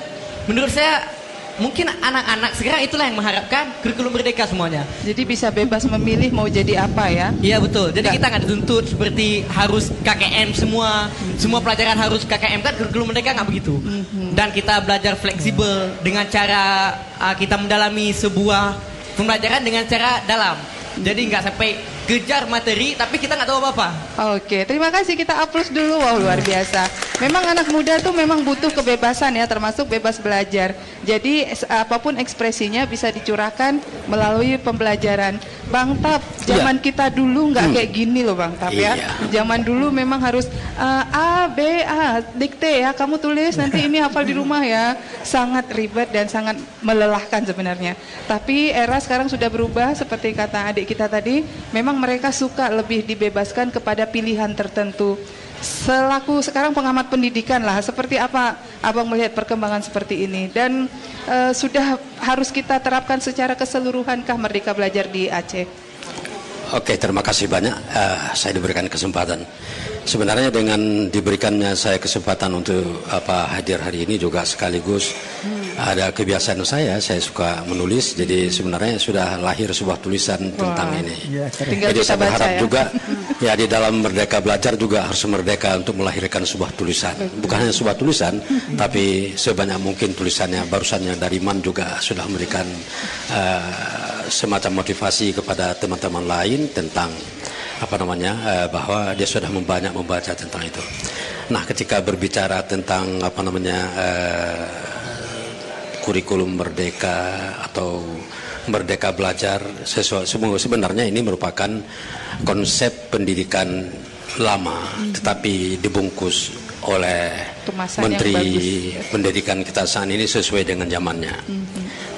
menurut saya mungkin anak-anak sekarang itulah yang mengharapkan kurikulum merdeka semuanya. Jadi bisa bebas memilih mau jadi apa ya? Iya betul. Jadi kita nggak dituntut seperti harus KKM semua pelajaran harus KKM, kan kurikulum merdeka nggak begitu. Dan kita belajar fleksibel dengan cara kita mendalami sebuah pembelajaran dengan cara dalam. Jadi nggak sampai kejar materi tapi kita nggak tahu apa-apa. Oke, terima kasih, kita aplaus dulu. Wow, luar biasa. Memang anak muda tuh memang butuh kebebasan ya, termasuk bebas belajar. Jadi apapun ekspresinya bisa dicurahkan melalui pembelajaran. Bang Tap, zaman kita dulu nggak kayak gini loh Bang Tap ya. Zaman dulu memang harus A, B, A, dikte ya, kamu tulis nanti ini hafal di rumah ya. Sangat ribet dan sangat melelahkan sebenarnya. Tapi era sekarang sudah berubah, seperti kata adik kita tadi, memang mereka suka lebih dibebaskan kepada pilihan tertentu. Selaku sekarang pengamat pendidikan lah, seperti apa Abang melihat perkembangan seperti ini, dan sudah harus kita terapkan secara keseluruhankah Merdeka Belajar di Aceh? Oke, terima kasih banyak saya diberikan kesempatan. Sebenarnya dengan diberikannya saya kesempatan untuk hadir hari ini juga sekaligus ada kebiasaan saya suka menulis, jadi sebenarnya sudah lahir sebuah tulisan tentang ini. Jadi saya berharap juga ya di dalam Merdeka Belajar juga harus merdeka untuk melahirkan sebuah tulisan. Bukan hanya sebuah tulisan, tapi sebanyak mungkin tulisannya. Barusan yang dari Man juga sudah memberikan semacam motivasi kepada teman-teman lain tentang bahwa dia sudah banyak membaca tentang itu. Nah, ketika berbicara tentang kurikulum merdeka atau merdeka belajar, sebenarnya ini merupakan konsep pendidikan lama, tetapi dibungkus oleh Menteri Pendidikan kita saat ini sesuai dengan zamannya.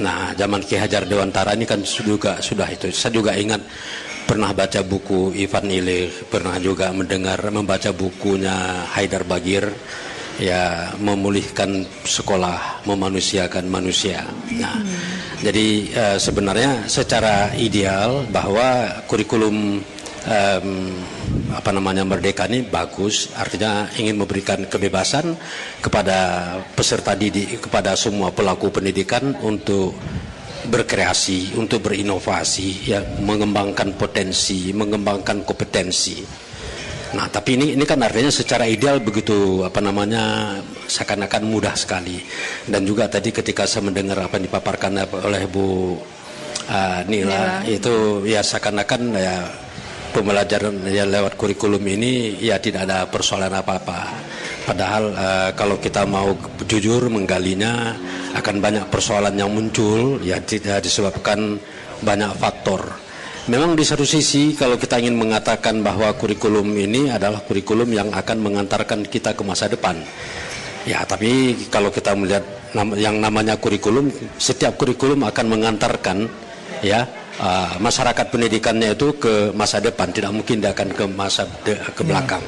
Nah, zaman Ki Hajar Dewantara ini kan juga sudah itu. Saya juga ingat pernah baca buku Ivan Illich, pernah juga membaca bukunya Haidar Bagir, ya, memulihkan sekolah, memanusiakan manusia. Nah, jadi sebenarnya secara ideal bahwa kurikulum merdeka ini bagus, artinya ingin memberikan kebebasan kepada peserta didik, kepada semua pelaku pendidikan untuk berkreasi, untuk berinovasi, ya, mengembangkan potensi, mengembangkan kompetensi. Nah, tapi ini kan artinya secara ideal begitu seakan-akan mudah sekali. Dan juga tadi ketika saya mendengar apa yang dipaparkan oleh Bu Nila, itu ya seakan-akan ya pembelajaran ya lewat kurikulum ini ya tidak ada persoalan apa-apa. Padahal kalau kita mau jujur menggalinya akan banyak persoalan yang muncul, ya tidak disebabkan banyak faktor. Memang di satu sisi kalau kita ingin mengatakan bahwa kurikulum ini adalah kurikulum yang akan mengantarkan kita ke masa depan, ya, tapi kalau kita melihat yang namanya kurikulum, setiap kurikulum akan mengantarkan ya masyarakat pendidikannya itu ke masa depan, tidak mungkin dia akan ke belakang.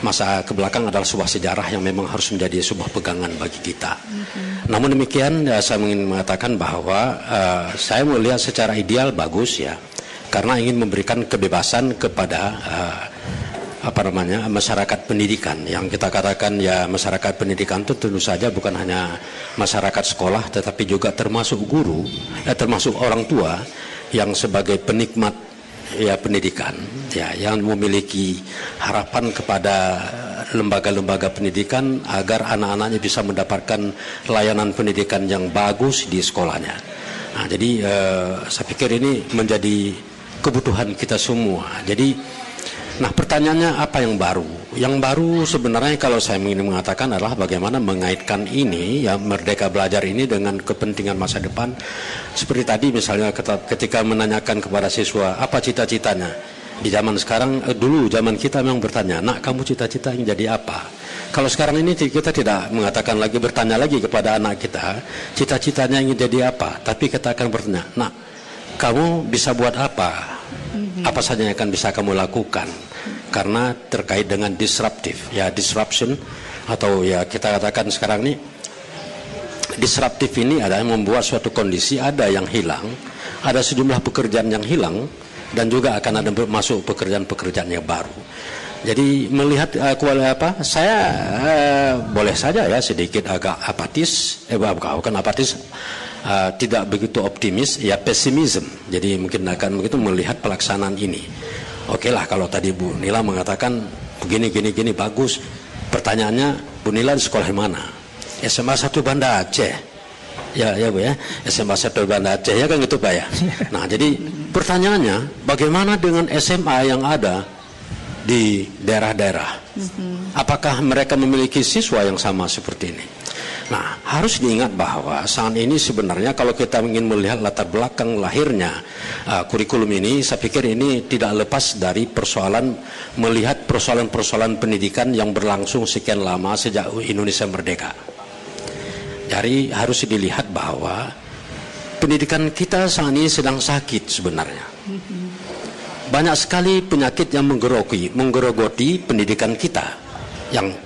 Masa ke belakang adalah sebuah sejarah yang memang harus menjadi sebuah pegangan bagi kita. Namun demikian, saya ingin mengatakan bahwa saya melihat secara ideal bagus ya, karena ingin memberikan kebebasan kepada masyarakat pendidikan. Yang kita katakan ya masyarakat pendidikan itu tentu saja bukan hanya masyarakat sekolah, tetapi juga termasuk guru, termasuk orang tua yang sebagai penikmat ya pendidikan, ya, yang memiliki harapan kepada lembaga-lembaga pendidikan agar anak-anaknya bisa mendapatkan layanan pendidikan yang bagus di sekolahnya. Nah, jadi saya pikir ini menjadi kebutuhan kita semua. Jadi, nah pertanyaannya apa yang baru? Yang baru sebenarnya kalau saya ingin mengatakan adalah bagaimana mengaitkan ini, ya, Merdeka Belajar ini dengan kepentingan masa depan. Seperti tadi misalnya ketika menanyakan kepada siswa apa cita-citanya. Di zaman sekarang, dulu zaman kita memang bertanya, nak kamu cita-cita ingin jadi apa? Kalau sekarang ini kita tidak mengatakan lagi, bertanya lagi kepada anak kita, cita-citanya ingin jadi apa? Tapi kita akan bertanya, nak kamu bisa buat apa? Apa saja yang akan bisa kamu lakukan? Karena terkait dengan disruptif, ya, disruption, atau ya kita katakan sekarang ini disruptif ini adalah membuat suatu kondisi ada yang hilang, ada sejumlah pekerjaan yang hilang, dan juga akan ada masuk pekerjaan-pekerjaan yang baru. Jadi melihat saya boleh saja ya sedikit agak apatis, bukan apatis, tidak begitu optimis, ya pesimism. Jadi mungkin akan begitu melihat pelaksanaan ini. Oke lah, kalau tadi Bu Nila mengatakan begini bagus. Pertanyaannya, Bu Nila di sekolah mana? SMA 1 Banda Aceh. Ya Bu ya, SMA 1 Banda Aceh, ya kan gitu Pak ya. Nah jadi pertanyaannya, bagaimana dengan SMA yang ada di daerah-daerah? Apakah mereka memiliki siswa yang sama seperti ini? Nah, harus diingat bahwa saat ini sebenarnya kalau kita ingin melihat latar belakang lahirnya kurikulum ini, saya pikir ini tidak lepas dari persoalan melihat persoalan-persoalan pendidikan yang berlangsung sekian lama sejak Indonesia merdeka. Jadi harus dilihat bahwa pendidikan kita saat ini sedang sakit sebenarnya. Banyak sekali penyakit yang menggerogoti pendidikan kita. Yang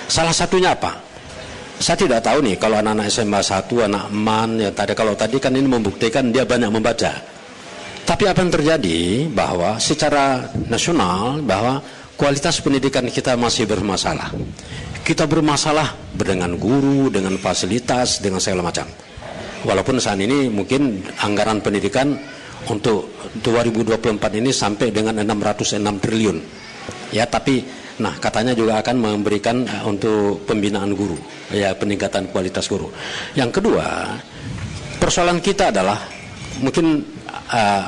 salah satunya apa? Saya tidak tahu nih kalau anak-anak SMA 1, anak MAN, ya kalau tadi kan ini membuktikan dia banyak membaca. Tapi apa yang terjadi bahwa secara nasional bahwa kualitas pendidikan kita masih bermasalah. Kita bermasalah dengan guru, dengan fasilitas, dengan segala macam. Walaupun saat ini mungkin anggaran pendidikan untuk 2024 ini sampai dengan 606 triliun. Ya, tapi katanya juga akan memberikan untuk pembinaan guru, ya, peningkatan kualitas guru. Yang kedua, persoalan kita adalah mungkin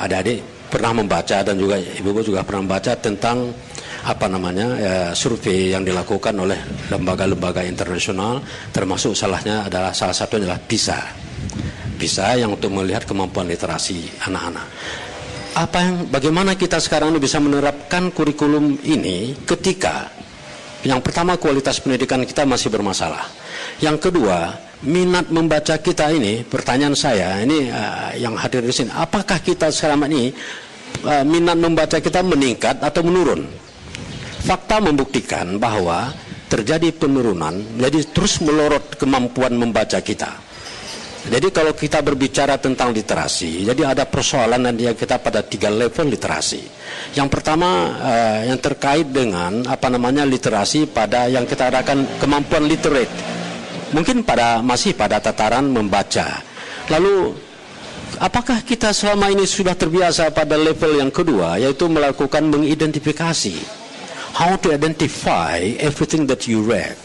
adik-adik pernah membaca dan juga ibu-ibu juga pernah membaca tentang survei yang dilakukan oleh lembaga-lembaga internasional, termasuk salah satu adalah PISA yang untuk melihat kemampuan literasi anak-anak. Bagaimana kita sekarang ini bisa menerapkan kurikulum ini ketika yang pertama kualitas pendidikan kita masih bermasalah, yang kedua minat membaca kita ini, pertanyaan saya ini yang hadir di sini, apakah kita selama ini minat membaca kita meningkat atau menurun? Fakta membuktikan bahwa terjadi penurunan, jadi terus melorot kemampuan membaca kita. Jadi kalau kita berbicara tentang literasi, jadi ada persoalan yang kita pada 3 level literasi. Yang pertama yang terkait dengan literasi pada yang kita katakan kemampuan literate. Mungkin masih pada tataran membaca. Lalu apakah kita selama ini sudah terbiasa pada level yang kedua, yaitu melakukan mengidentifikasi? How to identify everything that you read.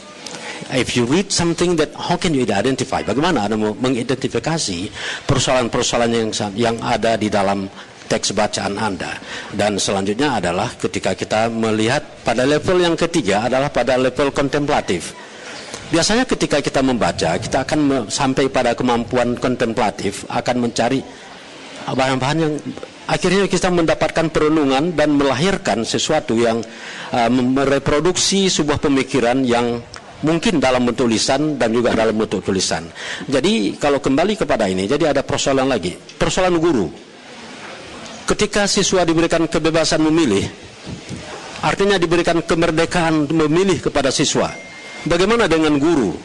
If you read something how can you identify? Bagaimana Anda mengidentifikasi persoalan-persoalan yang ada di dalam teks bacaan Anda? Dan selanjutnya adalah ketika kita melihat pada level yang ketiga adalah pada level kontemplatif. Biasanya ketika kita membaca, kita akan sampai pada kemampuan kontemplatif, akan mencari bahan-bahan yang akhirnya kita mendapatkan perenungan dan melahirkan sesuatu yang mereproduksi sebuah pemikiran yang mungkin dalam bentuk lisan dan juga dalam bentuk tulisan. Jadi kalau kembali kepada ini, jadi ada persoalan lagi, persoalan guru. Ketika siswa diberikan kebebasan memilih, artinya diberikan kemerdekaan memilih kepada siswa. Bagaimana dengan guru?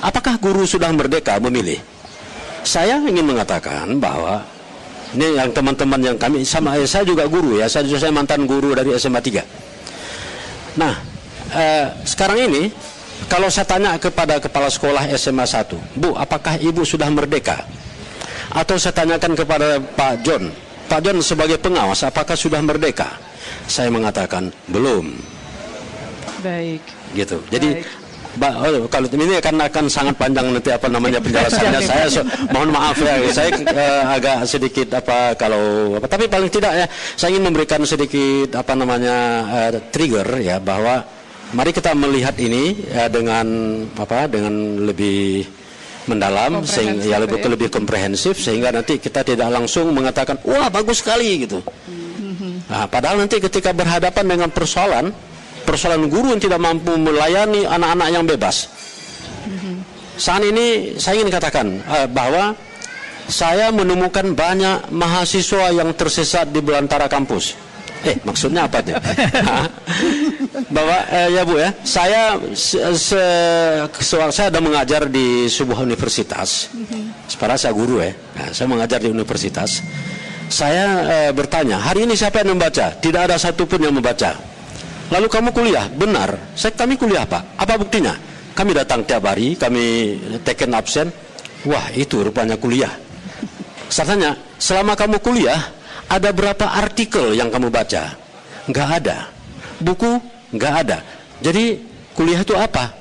Apakah guru sudah merdeka memilih? Saya ingin mengatakan bahwa ini yang teman-teman yang kami sama, saya juga guru ya, saya mantan guru dari SMA 3. Nah, sekarang ini kalau saya tanya kepada kepala sekolah SMA 1, Bu, apakah Ibu sudah merdeka? Atau saya tanyakan kepada Pak John sebagai pengawas, apakah sudah merdeka? Saya mengatakan belum. Baik. Gitu. Jadi kalau ini akan sangat panjang nanti penjelasannya. Saya mohon maaf ya, saya agak sedikit tapi paling tidak ya saya ingin memberikan sedikit trigger ya, bahwa mari kita melihat ini dengan lebih mendalam, sehingga lebih komprehensif, sehingga nanti kita tidak langsung mengatakan wah bagus sekali gitu. Nah, padahal nanti ketika berhadapan dengan persoalan guru yang tidak mampu melayani anak-anak yang bebas. Saat ini saya ingin katakan bahwa saya menemukan banyak mahasiswa yang tersesat di belantara kampus. Maksudnya apa tuh? Bahwa ya Bu ya, saya ada mengajar di sebuah universitas. Sekarang saya guru ya. Nah, saya mengajar di universitas. Saya bertanya, hari ini siapa yang membaca? Tidak ada satupun yang membaca. Lalu kamu kuliah? Benar. Kami kuliah Pak. Apa buktinya? Kami datang tiap hari, kami taken absen. Wah, itu rupanya kuliah. Saya tanya, selama kamu kuliah, ada berapa artikel yang kamu baca? Nggak ada. Buku? Nggak ada. Jadi kuliah itu apa?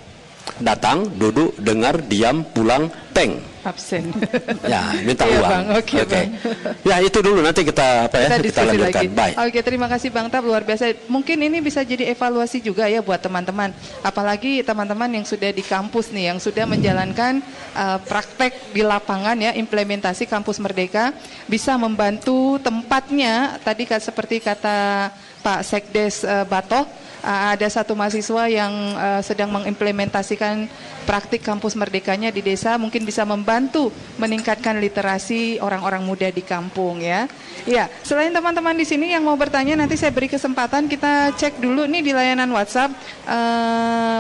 Datang, duduk, dengar, diam, pulang, peng. Absen. Ya, minta uang. Bang. Oke. Bang. Ya, itu dulu nanti kita lanjutkan. Lagi. Baik. Oke, terima kasih Bang Tab, luar biasa. Mungkin ini bisa jadi evaluasi juga ya buat teman-teman. Apalagi teman-teman yang sudah di kampus nih, yang sudah menjalankan praktek di lapangan ya, implementasi Kampus Merdeka, bisa membantu tempatnya. Tadi seperti kata Pak Sekdes Batoh, ada satu mahasiswa yang sedang mengimplementasikan praktik Kampus Merdekanya di desa, mungkin bisa membantu meningkatkan literasi orang-orang muda di kampung ya. Ya, selain teman-teman di sini yang mau bertanya, nanti saya beri kesempatan kita cek dulu nih di layanan WhatsApp.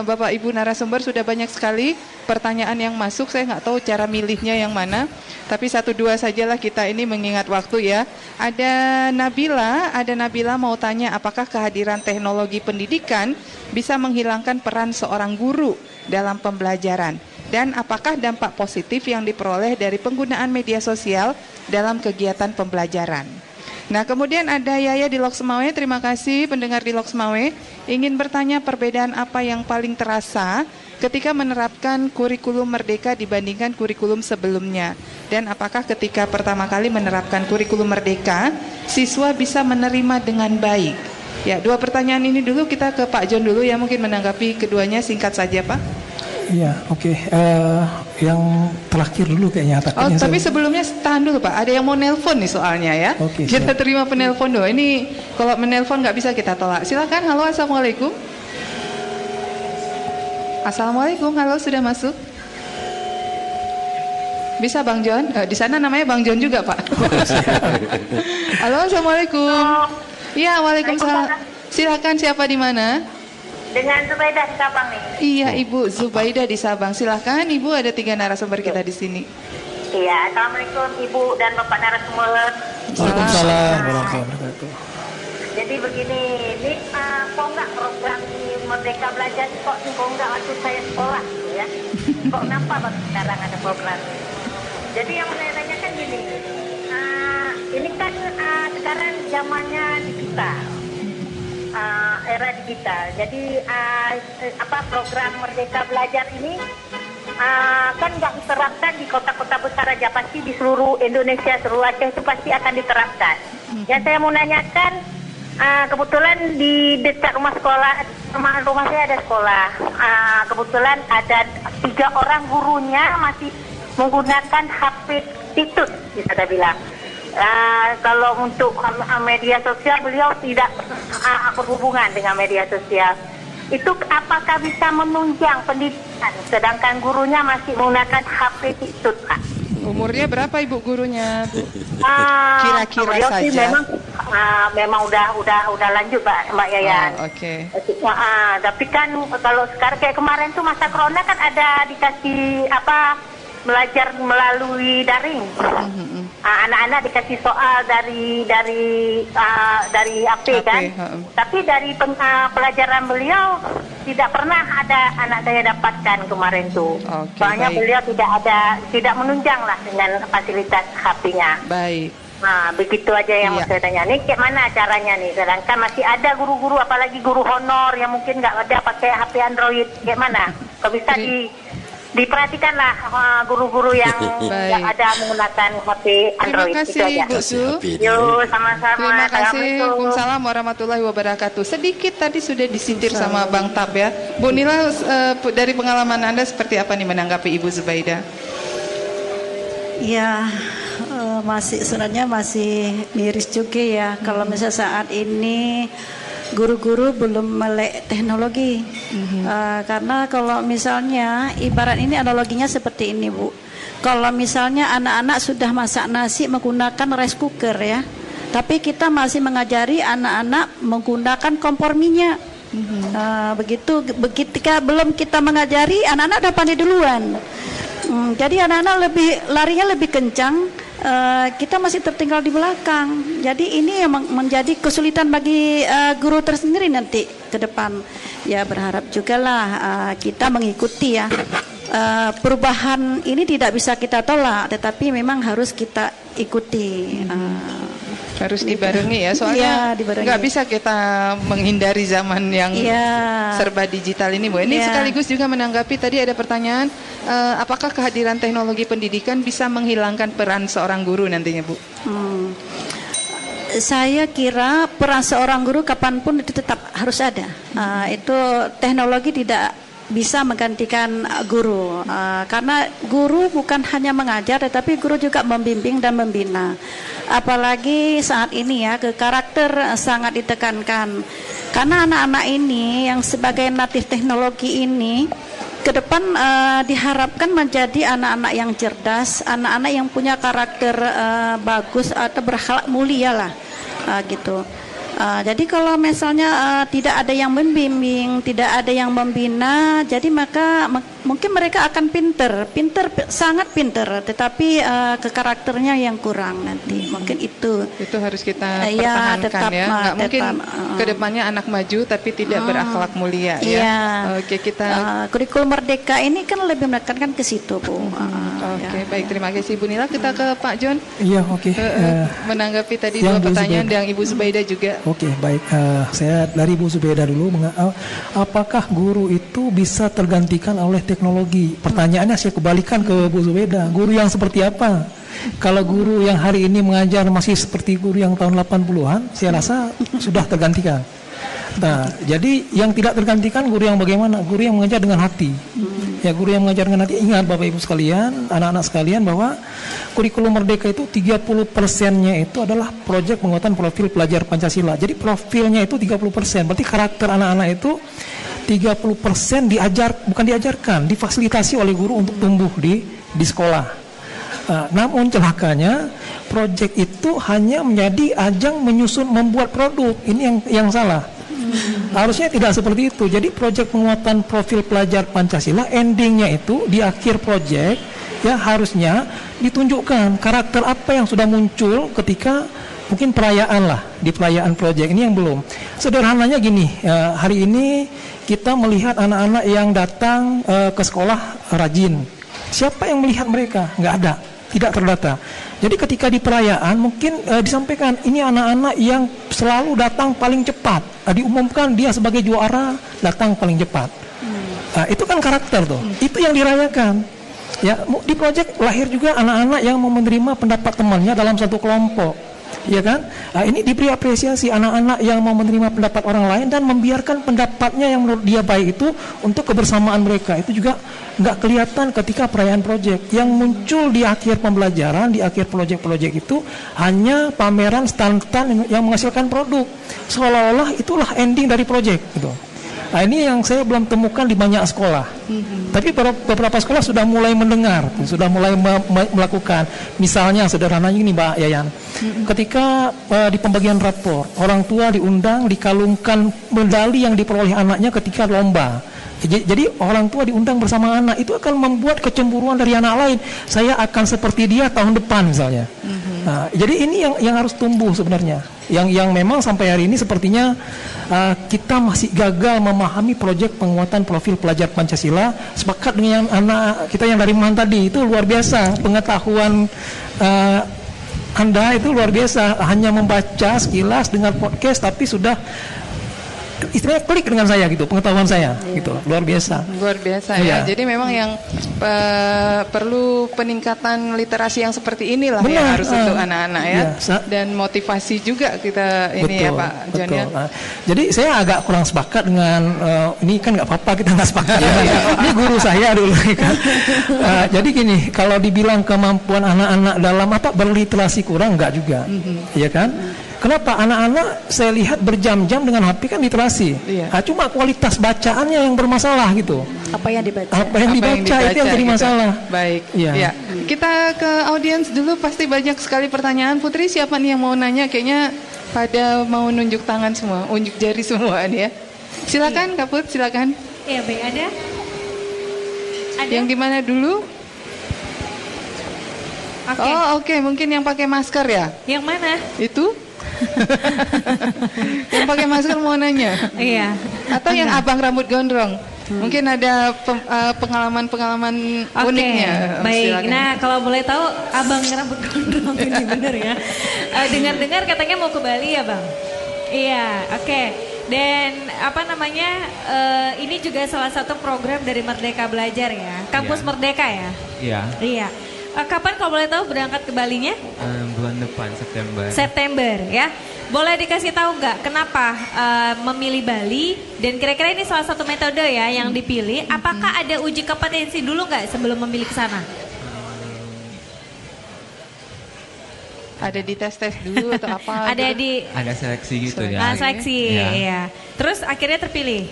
Bapak Ibu narasumber sudah banyak sekali pertanyaan yang masuk, saya nggak tahu cara milihnya yang mana, tapi 1-2 sajalah kita ini mengingat waktu ya. Ada Nabila mau tanya, apakah kehadiran teknologi pendidikan bisa menghilangkan peran seorang guru dalam pembelajaran, dan apakah dampak positif yang diperoleh dari penggunaan media sosial dalam kegiatan pembelajaran. Nah, kemudian ada Yaya di Loksmawe. Terima kasih pendengar di Loksmawe. Ingin bertanya perbedaan apa yang paling terasa ketika menerapkan kurikulum Merdeka dibandingkan kurikulum sebelumnya, dan apakah ketika pertama kali menerapkan kurikulum Merdeka siswa bisa menerima dengan baik? Ya, 2 pertanyaan ini dulu, kita ke Pak John dulu ya, mungkin menanggapi keduanya singkat saja Pak. Iya, oke. Yang terakhir dulu kayaknya. Tapi sebelumnya tahan dulu Pak, ada yang mau nelpon nih soalnya ya. Oke, kita terima penelpon dulu. Ini kalau menelpon nggak bisa kita tolak. Silakan. Halo, assalamualaikum. Assalamualaikum, halo, sudah masuk? Bisa Bang John? Di sana namanya Bang John juga Pak. Halo, assalamualaikum. Iya, waalaikumsalam. Silakan, siapa di mana? Dengan Zubaidah di Sabang nih. Iya, Ibu Zubaidah di Sabang. Silakan, Ibu, ada 3 narasumber kita di sini. Iya, assalamualaikum Ibu dan Bapak narasumber. Waalaikumsalam warahmatullahi wabarakatuh. Jadi begini, ini kok nggak program di Merdeka Belajar kok nggak waktu saya sekolah gitu ya? Kok kenapa baru sekarang ada program? Jadi yang saya tanyakan gini, ini kan sekarang zamannya digital, era digital. Jadi program Merdeka Belajar ini kan nggak diterapkan di kota-kota besar aja, pasti di seluruh Indonesia, seluruh Aceh itu pasti akan diterapkan. Yang saya mau nanyakan, kebetulan di dekat rumah saya ada sekolah. Kebetulan ada 3 orang gurunya masih menggunakan HP titut, bisa saya bilang. Kalau untuk media sosial, beliau tidak berhubungan dengan media sosial. Itu apakah bisa menunjang pendidikan, sedangkan gurunya masih menggunakan HP titut, Pak? Umurnya berapa Ibu gurunya, Bu? Kira-kira saja. Memang udah lanjut, Mbak Yayan. Oke. Tapi kan kalau sekarang kayak kemarin tuh masa corona kan ada dikasih belajar melalui daring. Anak-anak dikasih soal dari HP kan. Tapi dari pelajaran beliau tidak pernah ada anak saya dapatkan kemarin tuh. Soalnya beliau tidak menunjang lah dengan fasilitas HP-nya. Baik. Nah, begitu aja yang mau saya tanya. Nih, kayak mana caranya nih? Sedangkan masih ada guru-guru, apalagi guru honor yang mungkin nggak ada pakai HP Android. Kayak mana? Kalau bisa diperhatikanlah guru-guru yang ada menggunakan HP Android. Terima kasih Bu Su. Yuk, sama-sama. Terima kasih. Waalaikumsalam warahmatullahi wabarakatuh. Sedikit tadi sudah disindir sama Bang Tab ya. Bu Nila, dari pengalaman Anda seperti apa nih menanggapi Ibu Zubaida? Ya, sebenarnya masih miris juga ya. Kalau misalnya saat ini guru-guru belum melek teknologi. Karena kalau misalnya ibarat ini analoginya seperti ini Bu. Kalau misalnya anak-anak sudah masak nasi menggunakan rice cooker ya, tapi kita masih mengajari anak-anak menggunakan kompor minyak. Begitu belum kita mengajari, anak-anak udah pandai duluan. Jadi anak-anak larinya lebih kencang, kita masih tertinggal di belakang. Jadi ini yang menjadi kesulitan bagi guru tersendiri nanti ke depan. Ya berharap juga lah kita mengikuti ya. Perubahan ini tidak bisa kita tolak, tetapi memang harus kita ikuti. Harus dibarengi ya, soalnya nggak bisa kita menghindari zaman yang serba digital ini Bu. Ini sekaligus juga menanggapi tadi ada pertanyaan, apakah kehadiran teknologi pendidikan bisa menghilangkan peran seorang guru nantinya Bu? Saya kira peran seorang guru kapanpun itu tetap harus ada. Itu teknologi tidak bisa menggantikan guru, karena guru bukan hanya mengajar, tetapi guru juga membimbing dan membina. Apalagi saat ini ya, ke karakter sangat ditekankan, karena anak-anak ini yang sebagai natif teknologi ini ke depan diharapkan menjadi anak-anak yang cerdas, anak-anak yang punya karakter bagus atau berakhlak mulia lah, gitu. Jadi kalau misalnya tidak ada yang membimbing, tidak ada yang membina, jadi maka mungkin mereka akan pinter, sangat pinter, tetapi ke karakternya yang kurang nanti. Mungkin itu harus kita pertahankan tetap, ya. Nggak mungkin kedepannya anak maju tapi tidak berakhlak mulia ya. Oke, kita kurikulum Merdeka ini kan lebih menekankan ke situ Bu. Oke, baik, terima kasih Bu Nila. Kita ke Pak John. Iya, oke. Menanggapi tadi dua pertanyaan yang Ibu Zubaida juga. Oke, baik. Saya dari Bu Zubaida dulu. Apakah guru itu bisa tergantikan oleh teknologi? Pertanyaannya saya kembalikan ke Bu Zubaida. Guru yang seperti apa? Kalau guru yang hari ini mengajar masih seperti guru yang tahun 80-an, saya rasa sudah tergantikan. Nah, jadi yang tidak tergantikan guru yang bagaimana? Guru yang mengajar dengan hati. Ya, guru yang mengajar dengan hati. Ingat Bapak Ibu sekalian, anak-anak sekalian, bahwa kurikulum Merdeka itu 30%-nya itu adalah proyek penguatan profil pelajar Pancasila. Jadi profilnya itu 30%. Berarti karakter anak-anak itu 30% bukan diajarkan, difasilitasi oleh guru untuk tumbuh di sekolah. Namun celakanya proyek itu hanya menjadi ajang membuat produk. Ini yang salah. Harusnya tidak seperti itu. Jadi proyek penguatan profil pelajar Pancasila endingnya itu di akhir proyek ya harusnya ditunjukkan karakter apa yang sudah muncul ketika mungkin perayaan lah, di perayaan proyek ini yang belum. Sederhananya gini, hari ini kita melihat anak-anak yang datang ke sekolah rajin. Siapa yang melihat mereka? Nggak ada, tidak terdata. Jadi ketika di perayaan mungkin disampaikan ini anak-anak yang selalu datang paling cepat, diumumkan dia sebagai juara datang paling cepat. Itu kan karakter tuh, itu yang dirayakan. Ya, di proyek lahir juga anak-anak yang mau menerima pendapat temannya dalam satu kelompok, ya kan? Ini diberi apresiasi anak-anak yang mau menerima pendapat orang lain dan membiarkan pendapatnya yang menurut dia baik itu untuk kebersamaan mereka. Itu juga nggak kelihatan ketika perayaan proyek. Yang muncul di akhir pembelajaran, di akhir proyek-proyek itu hanya pameran stand-stand yang menghasilkan produk, seolah-olah itulah ending dari proyek gitu. Nah, ini yang saya belum temukan di banyak sekolah. Tapi beberapa sekolah sudah mulai mendengar, sudah mulai melakukan. Misalnya sederhananya ini Mbak Yayan, ketika di pembagian rapor, orang tua diundang dikalungkan medali yang diperoleh anaknya ketika lomba. Jadi orang tua diundang bersama anak, itu akan membuat kecemburuan dari anak lain. Saya akan seperti dia tahun depan misalnya. Nah, jadi ini yang harus tumbuh sebenarnya. Yang memang sampai hari ini sepertinya kita masih gagal memahami proyek penguatan profil pelajar Pancasila. Sepakat dengan anak kita yang dari Man tadi, itu luar biasa pengetahuan Anda itu luar biasa. Hanya membaca sekilas, dengar podcast, tapi sudah istilahnya klik dengan saya gitu, pengetahuan saya gitu, luar biasa. Luar biasa ya. Jadi memang yang perlu peningkatan literasi yang seperti inilah yang harus untuk anak-anak ya. Dan motivasi juga kita ini ya Pak John ya. Jadi saya agak kurang sepakat dengan ini kan nggak apa-apa kita nggak sepakat. Ini guru saya dulu kan. Jadi gini, kalau dibilang kemampuan anak-anak dalam berliterasi kurang, nggak juga, ya kan? Kenapa anak-anak saya lihat berjam-jam dengan HP kan literasi, cuma kualitas bacaannya yang bermasalah gitu. Apa yang dibaca? Apa yang dibaca itu yang jadi masalah. Baik. Ya. Kita ke audiens dulu, pasti banyak sekali pertanyaan. Putri, siapa nih yang mau nanya? Kayaknya pada mau nunjuk tangan semua, unjuk jari semua nih ya. Silakan Kak Put, silakan. Iya, baik, ada. Yang di mana dulu? Oke, mungkin yang pakai masker ya? Yang mana? Itu? Yang pakai masker mau nanya? Iya. Atau yang abang rambut gondrong? Mungkin ada pengalaman-pengalaman uniknya. Baik. Silakan. Nah, kalau boleh tahu abang rambut gondrong ini benar ya? Dengar-dengar katanya mau ke Bali ya, Bang? Iya, oke. Dan ini juga salah satu program dari Merdeka Belajar ya, Kampus Merdeka ya? Iya. Kapan kalau boleh tahu berangkat ke Balinya? Bulan depan, September. September ya. Boleh dikasih tahu nggak kenapa memilih Bali, dan kira-kira ini salah satu metode ya yang dipilih. Apakah ada uji kompetensi dulu nggak sebelum memilih ke sana? Ada di tes dulu atau apa? Ada seleksi gitu ya. Seleksi, iya. Terus akhirnya terpilih?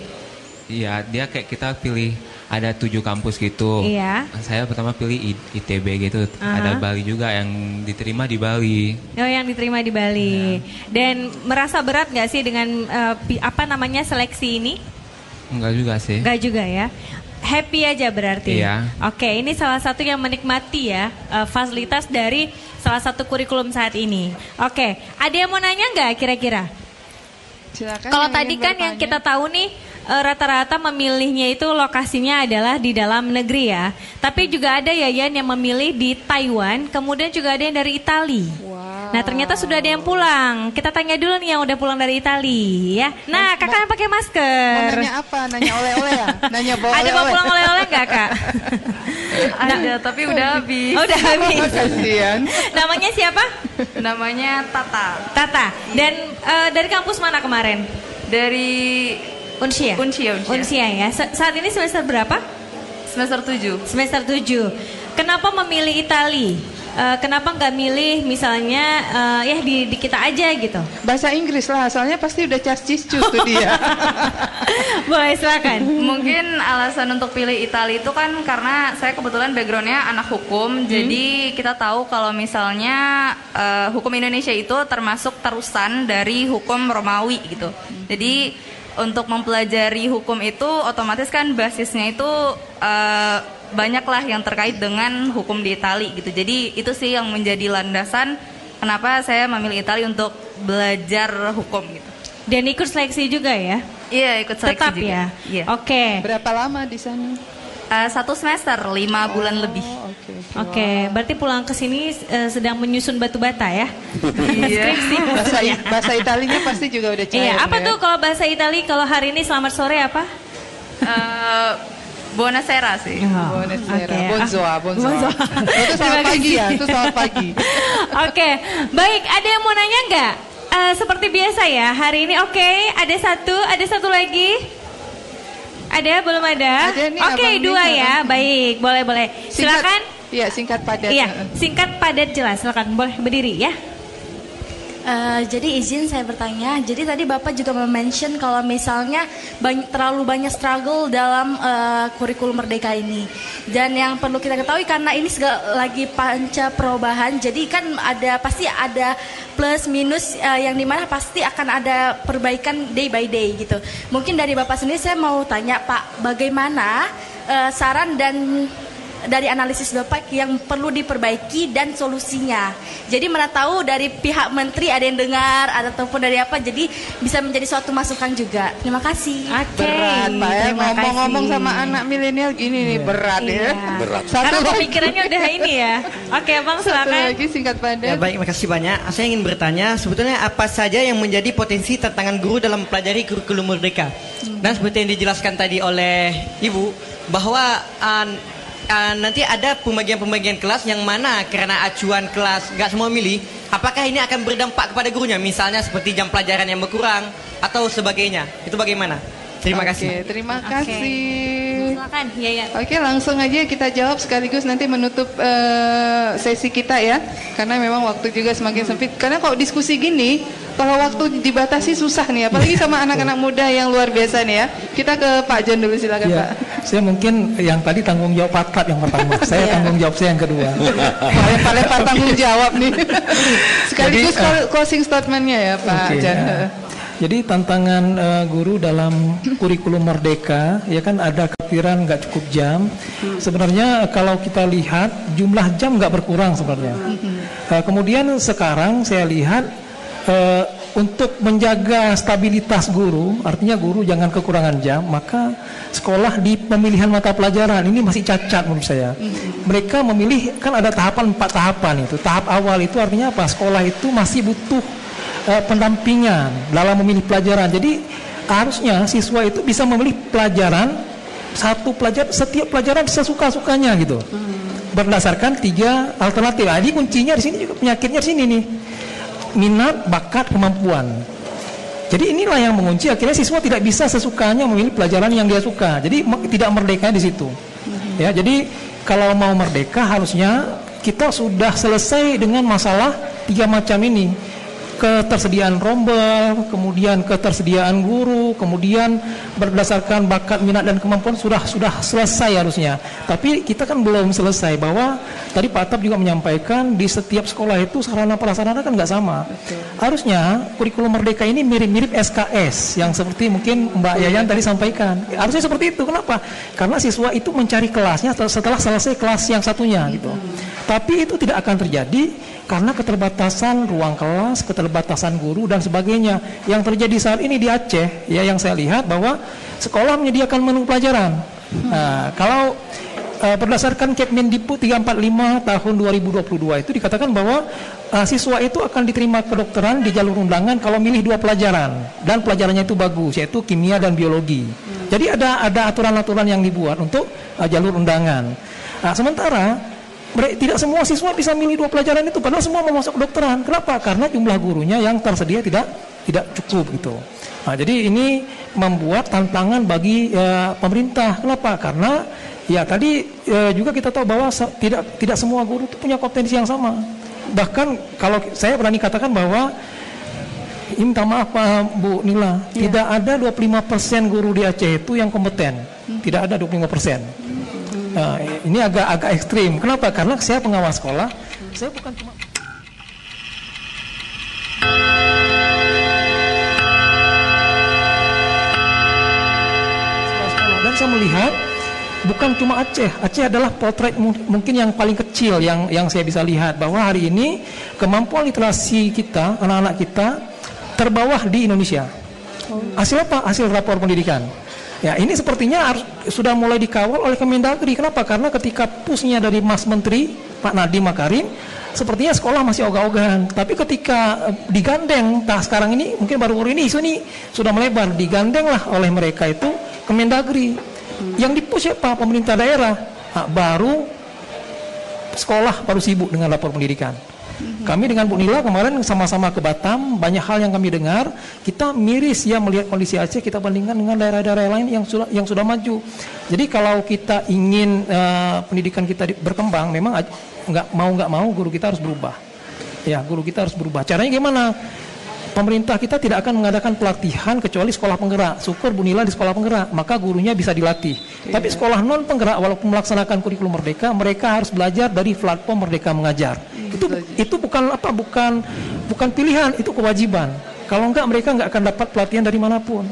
Iya, dia kayak kita pilih ada 7 kampus gitu. Iya. Saya pertama pilih ITB gitu. Ada Bali juga yang diterima di Bali. Oh, yang diterima di Bali. Dan merasa berat nggak sih dengan seleksi ini? Enggak juga sih. Enggak juga ya. Happy aja berarti. Iya. Oke, ini salah satu yang menikmati ya fasilitas dari salah satu kurikulum saat ini. Oke, ada yang mau nanya nggak kira-kira? Silakan. Kalau tadi kan yang kita tahu nih rata-rata memilihnya itu lokasinya adalah di dalam negeri ya. Tapi juga ada Yayan yang memilih di Taiwan, kemudian juga ada yang dari Itali. Nah, ternyata sudah ada yang pulang. Kita tanya dulu nih yang udah pulang dari Itali ya. Nah, kakak yang pakai masker. Mau nanya apa? Nanya oleh-oleh ya? Nanya bawa ada mau pulang oleh-oleh nggak, Kak? Ada, tapi udah habis. Oh, udah habis. Kasihan. Namanya siapa? Namanya Tata. Tata. Dan dari kampus mana kemarin? Dari Unsia ya. Saat ini semester berapa? Semester 7. Semester 7. Kenapa memilih Itali? Kenapa nggak milih misalnya di kita aja gitu? Bahasa Inggris lah, asalnya pasti udah cas-cis tuh dia. Boleh, silakan. Mungkin alasan untuk pilih Itali itu kan karena saya kebetulan backgroundnya anak hukum. Jadi kita tahu kalau misalnya hukum Indonesia itu termasuk terusan dari hukum Romawi gitu. Jadi untuk mempelajari hukum itu otomatis kan basisnya itu banyaklah yang terkait dengan hukum di Itali gitu. Jadi itu sih yang menjadi landasan kenapa saya memilih Itali untuk belajar hukum gitu. Dan ikut seleksi juga ya? Iya, ikut seleksi tetap juga. Ya? Iya. Oke. Berapa lama di sana? 1 semester, 5 bulan lebih. Oke, berarti pulang ke sini sedang menyusun batu bata ya? Iya. Bahasa Italinya pasti juga udah cair. Iya, apa tuh kalau bahasa Itali kalau hari ini selamat sore apa? Buonasera sih. Buonasera. Bonzoa. Itu selamat pagi ya, itu selamat pagi. Oke, baik. Ada yang mau nanya nggak? Seperti biasa ya, hari ini oke. Ada satu lagi. Ada, belum ada? Oke, 2 ya. Baik, boleh. Silakan. Iya, singkat padat. Iya, singkat padat jelas. Silakan, boleh berdiri ya. Jadi izin saya bertanya. Jadi tadi Bapak juga mention kalau misalnya terlalu banyak struggle dalam kurikulum Merdeka ini. Dan yang perlu kita ketahui karena ini lagi panca perubahan, jadi kan pasti ada plus minus yang dimana pasti akan ada perbaikan day by day gitu. Mungkin dari Bapak sendiri saya mau tanya Pak, bagaimana saran dan dari analisis Bapak yang perlu diperbaiki dan solusinya. Jadi mana tahu dari pihak menteri ada yang dengar ataupun dari apa, jadi bisa menjadi suatu masukan juga. Terima kasih. Berat Pak ya, ngomong-ngomong sama anak milenial gini nih, berat ya. Berat. Karena pemikirannya udah ini ya. Oke Bang, silakan. Satu lagi singkat padat. Ya, baik, makasih banyak. Saya ingin bertanya, sebetulnya apa saja yang menjadi potensi tantangan guru dalam mempelajari kurikulum Merdeka? Dan seperti yang dijelaskan tadi oleh Ibu, bahwa nanti ada pembagian-pembagian kelas yang mana karena acuan kelas nggak semua milih, apakah ini akan berdampak kepada gurunya? Misalnya seperti jam pelajaran yang berkurang atau sebagainya. Itu bagaimana? Terima kasih. Terima kasih. Silakan, Yayan. Oke, langsung aja kita jawab sekaligus nanti menutup sesi kita ya. Karena memang waktu juga semakin sempit. Karena kalau diskusi gini, kalau waktu dibatasi susah nih, apalagi sama anak-anak muda yang luar biasa nih ya. Kita ke Pak John dulu, silakan Ya, Pak. saya mungkin yang tadi tanggung jawab Patrap yang pertama, saya tanggung jawab saya yang kedua. Paling tanggung jawab nih. Sekaligus closing statementnya ya Pak John. Jadi tantangan guru dalam kurikulum Merdeka, ya kan ada kekhawatiran nggak cukup jam. Sebenarnya kalau kita lihat jumlah jam nggak berkurang sebenarnya. Kemudian sekarang saya lihat untuk menjaga stabilitas guru, artinya guru jangan kekurangan jam, maka sekolah di pemilihan mata pelajaran ini masih cacat menurut saya. Mereka memilih, kan ada tahapan 4 tahapan itu. Tahap awal itu artinya apa? Sekolah itu masih butuh pendampingan dalam memilih pelajaran. Jadi harusnya siswa itu bisa memilih pelajaran, setiap pelajaran sesuka-sukanya gitu. Berdasarkan 3 alternatif. Nah, ini kuncinya di sini juga, penyakitnya di sini nih. Minat, bakat, kemampuan. Jadi inilah yang mengunci, akhirnya siswa tidak bisa sesukanya memilih pelajaran yang dia suka. Jadi tidak merdeka di situ. Ya, jadi kalau mau merdeka harusnya kita sudah selesai dengan masalah 3 macam ini. Ketersediaan rombel, kemudian ketersediaan guru, kemudian berdasarkan bakat, minat dan kemampuan sudah selesai harusnya. Tapi kita kan belum selesai, bahwa tadi Pak Atap juga menyampaikan di setiap sekolah itu sarana prasarana kan nggak sama. Harusnya kurikulum Merdeka ini mirip-mirip SKS yang seperti mungkin Mbak Yayan tadi sampaikan. Harusnya seperti itu. Kenapa? Karena siswa itu mencari kelasnya setelah selesai kelas yang satunya gitu. Tapi itu tidak akan terjadi karena keterbatasan ruang kelas, keterbatasan guru dan sebagainya. Yang terjadi saat ini di Aceh, ya, yang saya lihat bahwa sekolah menyediakan menu pelajaran. Kalau berdasarkan Kepmendikbud 345 tahun 2022 itu dikatakan bahwa siswa itu akan diterima kedokteran di jalur undangan kalau milih 2 pelajaran dan pelajarannya itu bagus, yaitu kimia dan biologi. Jadi ada aturan-aturan yang dibuat untuk jalur undangan. Sementara tidak semua siswa bisa milih 2 pelajaran itu, padahal semua mau masuk kedokteran. Kenapa? Karena jumlah gurunya yang tersedia tidak cukup gitu. Nah, jadi ini membuat tantangan bagi pemerintah. Kenapa? Karena ya tadi juga kita tahu bahwa tidak semua guru itu punya kompetensi yang sama. Bahkan kalau saya berani katakan bahwa, minta maaf Pak Bu Nila, tidak ada 25% guru di Aceh itu yang kompeten. Tidak ada 25%. Nah, ini agak ekstrim. Kenapa? Karena saya pengawas sekolah. Saya bukan cuma dan saya melihat bukan cuma Aceh. Aceh adalah potret mungkin yang paling kecil yang saya bisa lihat, bahwa hari ini kemampuan literasi kita, anak-anak kita terbawah di Indonesia. Hasil apa? Hasil rapor pendidikan. Ya, ini sepertinya sudah mulai dikawal oleh Kemendagri. Kenapa? Karena ketika pusnya dari Mas Menteri Pak Nadiem Makarim, sepertinya sekolah masih ogah-ogahan. Tapi ketika digandeng, sekarang ini mungkin baru ini isu ini sudah melebar, digandenglah oleh mereka itu Kemendagri. Yang dipush siapa? Pemerintah daerah. Baru sekolah baru sibuk dengan lapor pendidikan. Kami dengan Bu Nila kemarin sama-sama ke Batam, banyak hal yang kami dengar. Kita miris ya melihat kondisi Aceh, kita bandingkan dengan daerah-daerah lain yang sudah maju. Jadi kalau kita ingin pendidikan kita berkembang, memang nggak mau guru kita harus berubah. Ya, guru kita harus berubah. Caranya gimana? Pemerintah kita tidak akan mengadakan pelatihan kecuali sekolah penggerak. Syukur Bu Nila di sekolah penggerak, maka gurunya bisa dilatih. Tapi sekolah non penggerak walaupun melaksanakan kurikulum Merdeka, mereka harus belajar dari platform Merdeka Mengajar. Itu bukan pilihan, itu kewajiban. Kalau enggak mereka enggak akan dapat pelatihan dari manapun.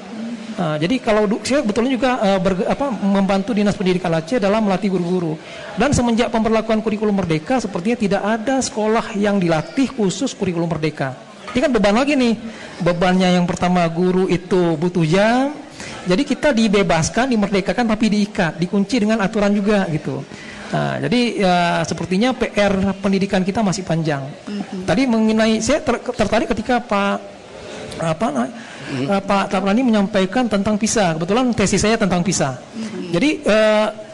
Jadi kalau saya betulnya juga membantu Dinas Pendidikan Aceh dalam melatih guru-guru. Dan semenjak pemberlakuan kurikulum merdeka, sepertinya tidak ada sekolah yang dilatih khusus kurikulum merdeka. Ini kan beban lagi nih. Bebannya yang pertama, guru itu butuh jam. Jadi kita dibebaskan, dimerdekakan, tapi diikat, dikunci dengan aturan juga gitu. Jadi sepertinya PR pendidikan kita masih panjang. Tadi mengenai, saya tertarik ketika Pak Taprani menyampaikan tentang PISA. Kebetulan tesis saya tentang PISA. Jadi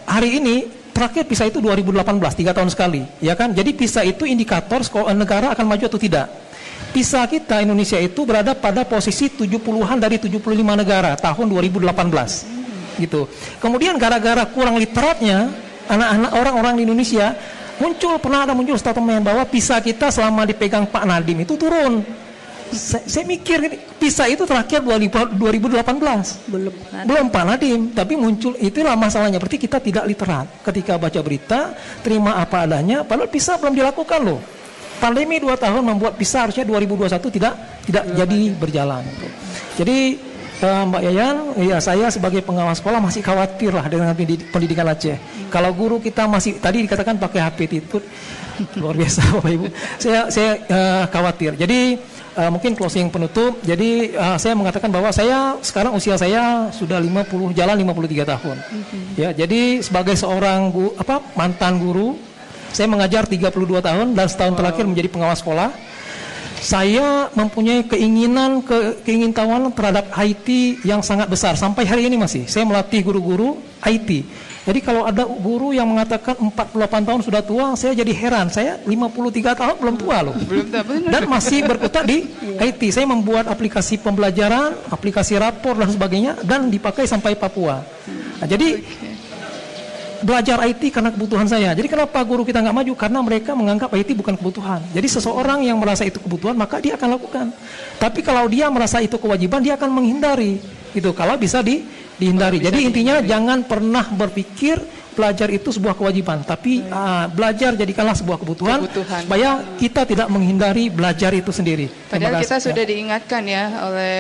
hari ini terakhir PISA itu 2018, 3 tahun sekali, ya kan? Jadi PISA itu indikator negara akan maju atau tidak. PISA kita Indonesia itu berada pada posisi 70-an dari 75 negara tahun 2018. Gitu. Kemudian gara-gara kurang literatnya anak-anak orang-orang di Indonesia, pernah ada muncul statement bahwa PISA kita selama dipegang Pak Nadiem itu turun. Saya mikir PISA itu terakhir 2018. Belum Pak Nadiem, tapi muncul, itulah masalahnya. Berarti kita tidak literat. Ketika baca berita, terima apa adanya, padahal PISA belum dilakukan loh. Pandemi 2 tahun membuat PISA harusnya 2021 tidak jadi berjalan. Jadi Mbak Yayan, ya saya sebagai pengawas sekolah masih khawatir lah dengan pendidikan Aceh. Kalau guru kita masih, tadi dikatakan pakai HP itu luar biasa Bapak Ibu. Saya khawatir. Jadi mungkin closing penutup. Jadi saya mengatakan bahwa sekarang usia saya sudah 53 tahun. Ya, jadi sebagai seorang mantan guru, saya mengajar 32 tahun dan setahun terakhir menjadi pengawas sekolah. Saya mempunyai keingintahuan terhadap IT yang sangat besar. Sampai hari ini masih saya melatih guru-guru IT. Jadi kalau ada guru yang mengatakan 48 tahun sudah tua, saya jadi heran. Saya 53 tahun belum tua loh. Dan masih berkutat di IT. Saya membuat aplikasi pembelajaran, aplikasi rapor dan sebagainya, dan dipakai sampai Papua. Jadi belajar IT karena kebutuhan saya. Jadi kenapa guru kita nggak maju? Karena mereka menganggap IT bukan kebutuhan. Jadi seseorang yang merasa itu kebutuhan, maka dia akan lakukan. Tapi kalau dia merasa itu kewajiban, dia akan menghindari. Itu kalau bisa dihindari. Jadi intinya jangan pernah berpikir belajar itu sebuah kewajiban, tapi belajar jadikanlah sebuah kebutuhan. Supaya kita tidak menghindari belajar itu sendiri. Padahal kita sudah diingatkan ya oleh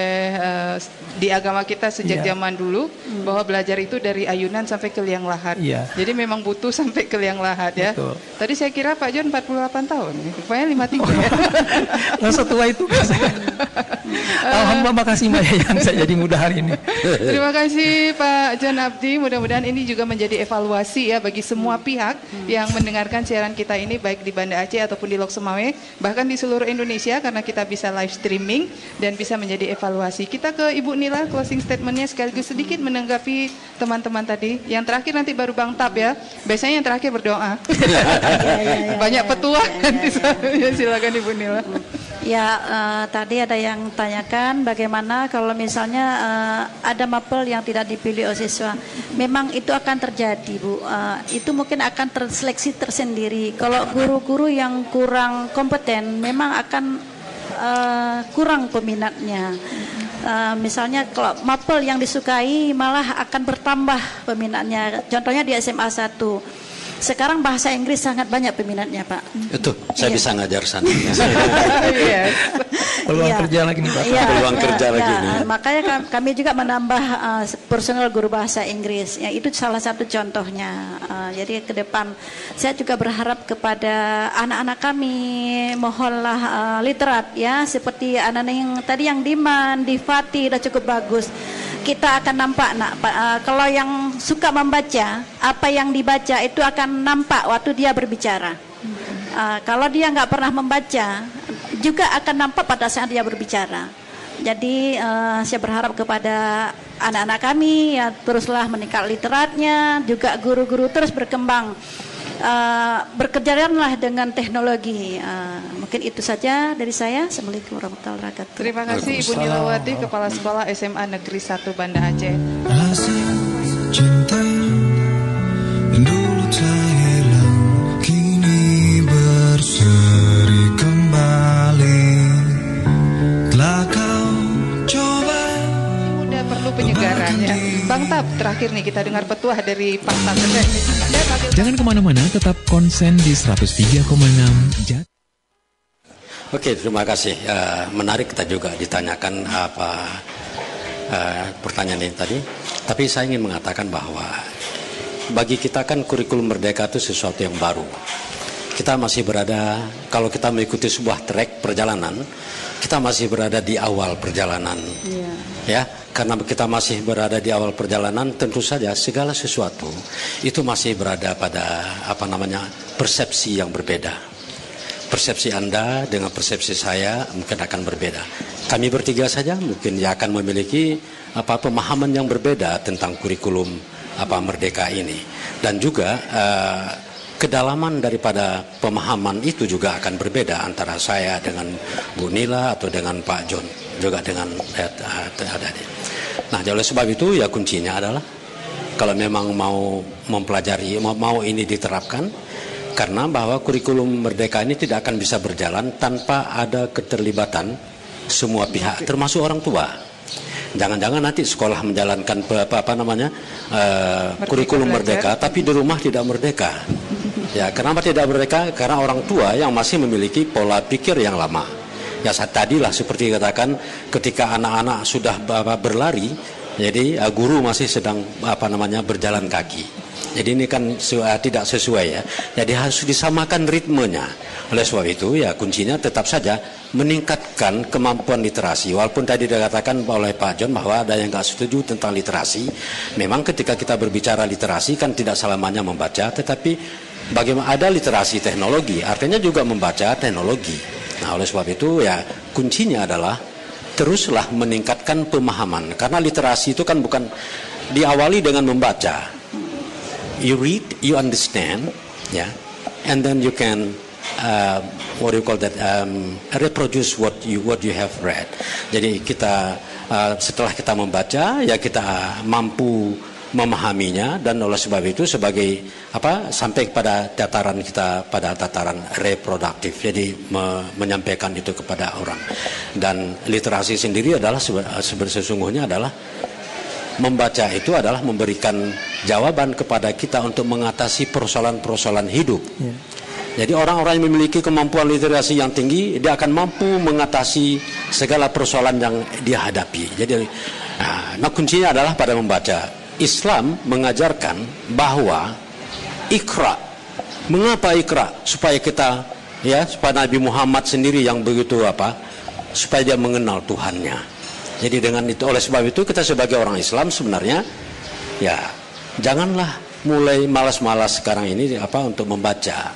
di agama kita sejak zaman dulu bahwa belajar itu dari ayunan sampai ke liang lahat. Jadi memang butuh sampai ke liang lahat ya. Betul. Tadi saya kira Pak John 48 tahun, rupanya 53 ya. Nggak setua itu. Alhamdulillah, makasih Mbak Yayan, saya jadi muda hari ini. Terima kasih Pak John Abdi. Mudah-mudahan ini juga menjadi evaluasi ya bagi semua pihak yang mendengarkan siaran kita ini, baik di Banda Aceh ataupun di Lok Sumawe, bahkan di seluruh Indonesia, karena kita bisa live streaming dan bisa menjadi evaluasi. Kita ke Ibu Nila, closing statementnya sekaligus sedikit menanggapi teman-teman tadi. Yang terakhir nanti baru Bang Tab ya. Biasanya yang terakhir berdoa. Banyak petua. Silakan Ibu Nila. Ya, tadi ada yang tanyakan bagaimana kalau misalnya ada mapel yang tidak dipilih oleh siswa. Memang itu akan terjadi, Bu. Itu mungkin akan terseleksi tersendiri. Kalau guru-guru yang kurang kompeten, memang akan kurang peminatnya. Misalnya kalau mapel yang disukai malah akan bertambah peminatnya. Contohnya di SMA 1. Sekarang bahasa Inggris sangat banyak peminatnya, Pak. Itu, saya bisa ngajar sana. Peluang kerja lagi nih, Pak. Peluang kerja lagi nih. Makanya kami juga menambah personal guru bahasa Inggris. Ya, itu salah satu contohnya. Jadi ke depan saya juga berharap kepada anak-anak kami, mohonlah literat ya, seperti anak-anak yang tadi yang Diman, Difati udah cukup bagus. Kita akan nampak kalau yang suka membaca, apa yang dibaca itu akan nampak waktu dia berbicara. Kalau dia nggak pernah membaca, juga akan nampak pada saat dia berbicara. Jadi saya berharap kepada anak-anak kami ya teruslah meningkat literatnya, juga guru-guru terus berkembang. Bekerjalah dengan teknologi. Mungkin itu saja dari saya. Assalamualaikum warahmatullahi wabarakatuh. Terima kasih Ibu Nilawati, Kepala Sekolah SMA Negeri 1 Banda Aceh. Rasa cinta yang dulu tak hilang kini berseri kembali. Telah kau coba. Udah perlu penyegaran ya. Bang Tab, terakhir nih kita dengar petuah dari Pak Tab. Jangan kemana-mana, tetap konsen di 103,6 Jat. Oke, terima kasih. Menarik kita juga ditanyakan apa pertanyaan ini tadi. Tapi saya ingin mengatakan bahwa bagi kita kan kurikulum merdeka itu sesuatu yang baru. Kita masih berada, kalau kita mengikuti sebuah trek perjalanan, kita masih berada di awal perjalanan. Ya, karena kita masih berada di awal perjalanan, tentu saja segala sesuatu itu masih berada pada persepsi yang berbeda. Persepsi Anda dengan persepsi saya mungkin akan berbeda. Kami bertiga saja mungkin akan memiliki pemahaman yang berbeda tentang kurikulum merdeka ini. Dan juga kedalaman daripada pemahaman itu juga akan berbeda antara saya dengan Bu Nila atau dengan Pak John, juga dengan adik-adik. Nah, oleh sebab itu ya kuncinya adalah kalau memang mau mempelajari, mau ini diterapkan, karena bahwa kurikulum merdeka ini tidak akan bisa berjalan tanpa ada keterlibatan semua pihak, termasuk orang tua. Jangan-jangan nanti sekolah menjalankan kurikulum merdeka, tapi di rumah tidak merdeka. Ya, kenapa tidak merdeka? Karena orang tua yang masih memiliki pola pikir yang lama. Ya, tadilah seperti katakan ketika anak-anak sudah berlari, jadi guru masih sedang berjalan kaki. Jadi ini kan tidak sesuai ya. Jadi harus disamakan ritmenya. Oleh sebab itu ya kuncinya tetap saja meningkatkan kemampuan literasi. Walaupun tadi dikatakan oleh Pak John bahwa ada yang nggak setuju tentang literasi. Memang ketika kita berbicara literasi kan tidak selamanya membaca, tetapi bagaimana ada literasi teknologi, artinya juga membaca teknologi. Nah, oleh sebab itu ya kuncinya adalah teruslah meningkatkan pemahaman. Karena literasi itu kan bukan diawali dengan membaca. You read, you understand, yeah, and then you can reproduce what you have read. Jadi kita setelah kita membaca, ya kita mampu memahaminya, dan oleh sebab itu sebagai sampai pada tataran reproduktif. Jadi menyampaikan itu kepada orang. Dan literasi sendiri adalah sesungguhnya adalah membaca itu adalah memberikan jawaban kepada kita untuk mengatasi persoalan-persoalan hidup. Jadi orang-orang yang memiliki kemampuan literasi yang tinggi, dia akan mampu mengatasi segala persoalan yang dia hadapi. Jadi, kuncinya adalah pada membaca. Islam mengajarkan bahwa ikra. Mengapa ikra? Supaya kita, supaya Nabi Muhammad sendiri yang begitu supaya dia mengenal Tuhannya. Jadi dengan itu, oleh sebab itu kita sebagai orang Islam sebenarnya ya janganlah mulai malas-malas sekarang ini untuk membaca.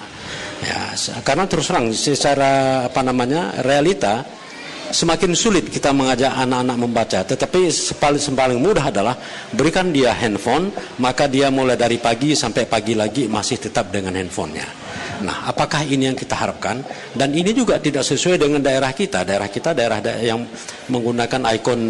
Ya, karena terus terang secara realita semakin sulit kita mengajak anak-anak membaca. Tetapi paling mudah adalah berikan dia handphone, maka dia mulai dari pagi sampai pagi lagi masih tetap dengan handphonenya. Nah, apakah ini yang kita harapkan? Dan ini juga tidak sesuai dengan daerah kita. Daerah yang menggunakan ikon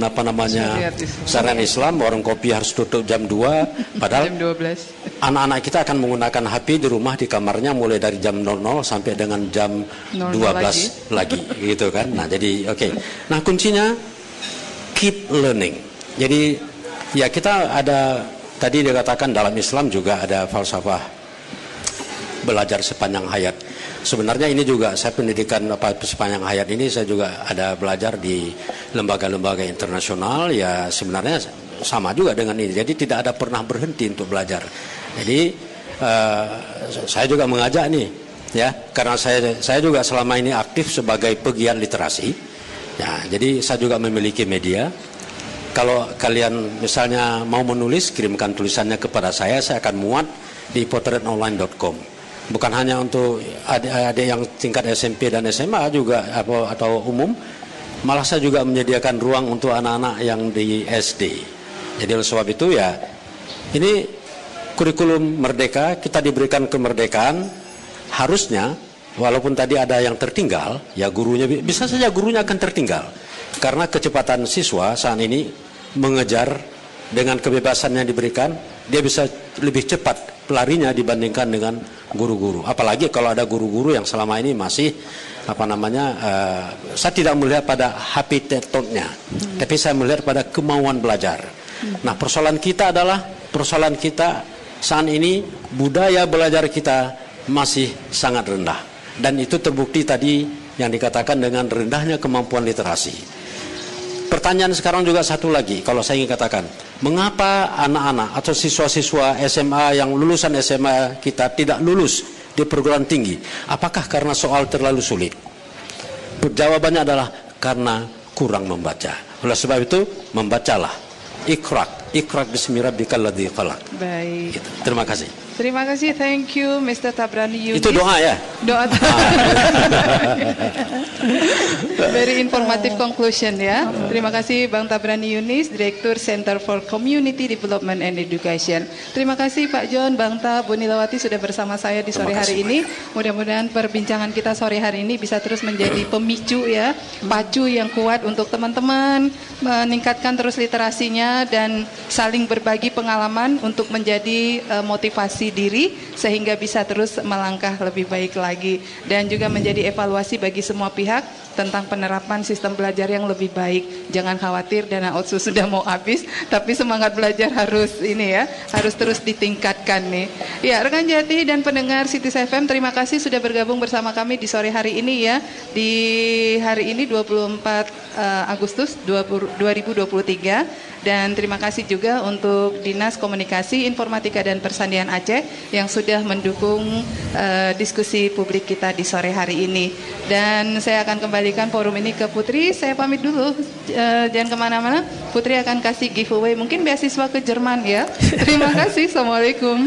syariat Islam, warung kopi harus tutup jam 2, padahal jam 12. Anak-anak kita akan menggunakan HP di rumah di kamarnya mulai dari jam 00 sampai dengan jam 12 lagi gitu kan. Nah, jadi oke. Nah, kuncinya keep learning. Jadi ya kita ada tadi dikatakan dalam Islam juga ada falsafah belajar sepanjang hayat. Sebenarnya ini juga saya pendidikan sepanjang hayat ini saya juga ada belajar di lembaga-lembaga internasional, ya sebenarnya sama juga dengan ini. Jadi tidak ada pernah berhenti untuk belajar. Jadi saya juga mengajak nih ya, karena saya juga selama ini aktif sebagai pegiat literasi. Ya, jadi saya juga memiliki media. Kalau kalian misalnya mau menulis, kirimkan tulisannya kepada saya akan muat di potretonline.com. Bukan hanya untuk adik-adik yang tingkat SMP dan SMA juga atau umum, malah saya juga menyediakan ruang untuk anak-anak yang di SD. Jadi oleh sebab itu ya ini kurikulum merdeka, kita diberikan kemerdekaan, harusnya walaupun tadi ada yang tertinggal, ya gurunya bisa saja gurunya akan tertinggal karena kecepatan siswa saat ini mengejar dengan kebebasan yang diberikan, dia bisa lebih cepat pelarinya dibandingkan dengan guru-guru. Apalagi kalau ada guru-guru yang selama ini masih saya tidak melihat pada habitatnya, tapi saya melihat pada kemauan belajar. Nah, persoalan kita saat ini budaya belajar kita masih sangat rendah, dan itu terbukti tadi yang dikatakan dengan rendahnya kemampuan literasi. pertanyaan sekarang juga satu lagi, kalau saya ingin katakan, mengapa anak-anak atau siswa-siswa SMA yang lulusan SMA kita tidak lulus di perguruan tinggi? Apakah karena soal terlalu sulit? Jawabannya adalah karena kurang membaca. Oleh sebab itu, membacalah. Ikrak bismi rabbikal ladzi khalaq. Baik. Gitu. Terima kasih. Terima kasih, thank you Mr. Tabrani Yunis. Itu doa ya? Doa. Very informative conclusion ya. Terima kasih Bang Tabrani Yunis, Direktur Center for Community Development and Education. Terima kasih Pak John, Bang Ta, Bu Nilawati sudah bersama saya di sore hari ini. Mudah-mudahan perbincangan kita sore hari ini bisa terus menjadi pemicu ya, pacu yang kuat untuk teman-teman meningkatkan terus literasinya dan saling berbagi pengalaman untuk menjadi motivasi diri sehingga bisa terus melangkah lebih baik lagi dan juga menjadi evaluasi bagi semua pihak tentang penerapan sistem belajar yang lebih baik. Jangan khawatir dana otsus sudah mau habis, tapi semangat belajar harus harus terus ditingkatkan nih. Ya, rekan Jati dan pendengar Cities FM, terima kasih sudah bergabung bersama kami di sore hari ini ya. Di hari ini 24 Agustus 2023. Dan terima kasih juga untuk Dinas Komunikasi, Informatika dan Persandian Aceh yang sudah mendukung diskusi publik kita di sore hari ini. Dan saya akan kembalikan forum ini ke Putri. Saya pamit dulu, jangan kemana-mana. Putri akan kasih giveaway, mungkin beasiswa ke Jerman ya. Terima kasih, Assalamualaikum.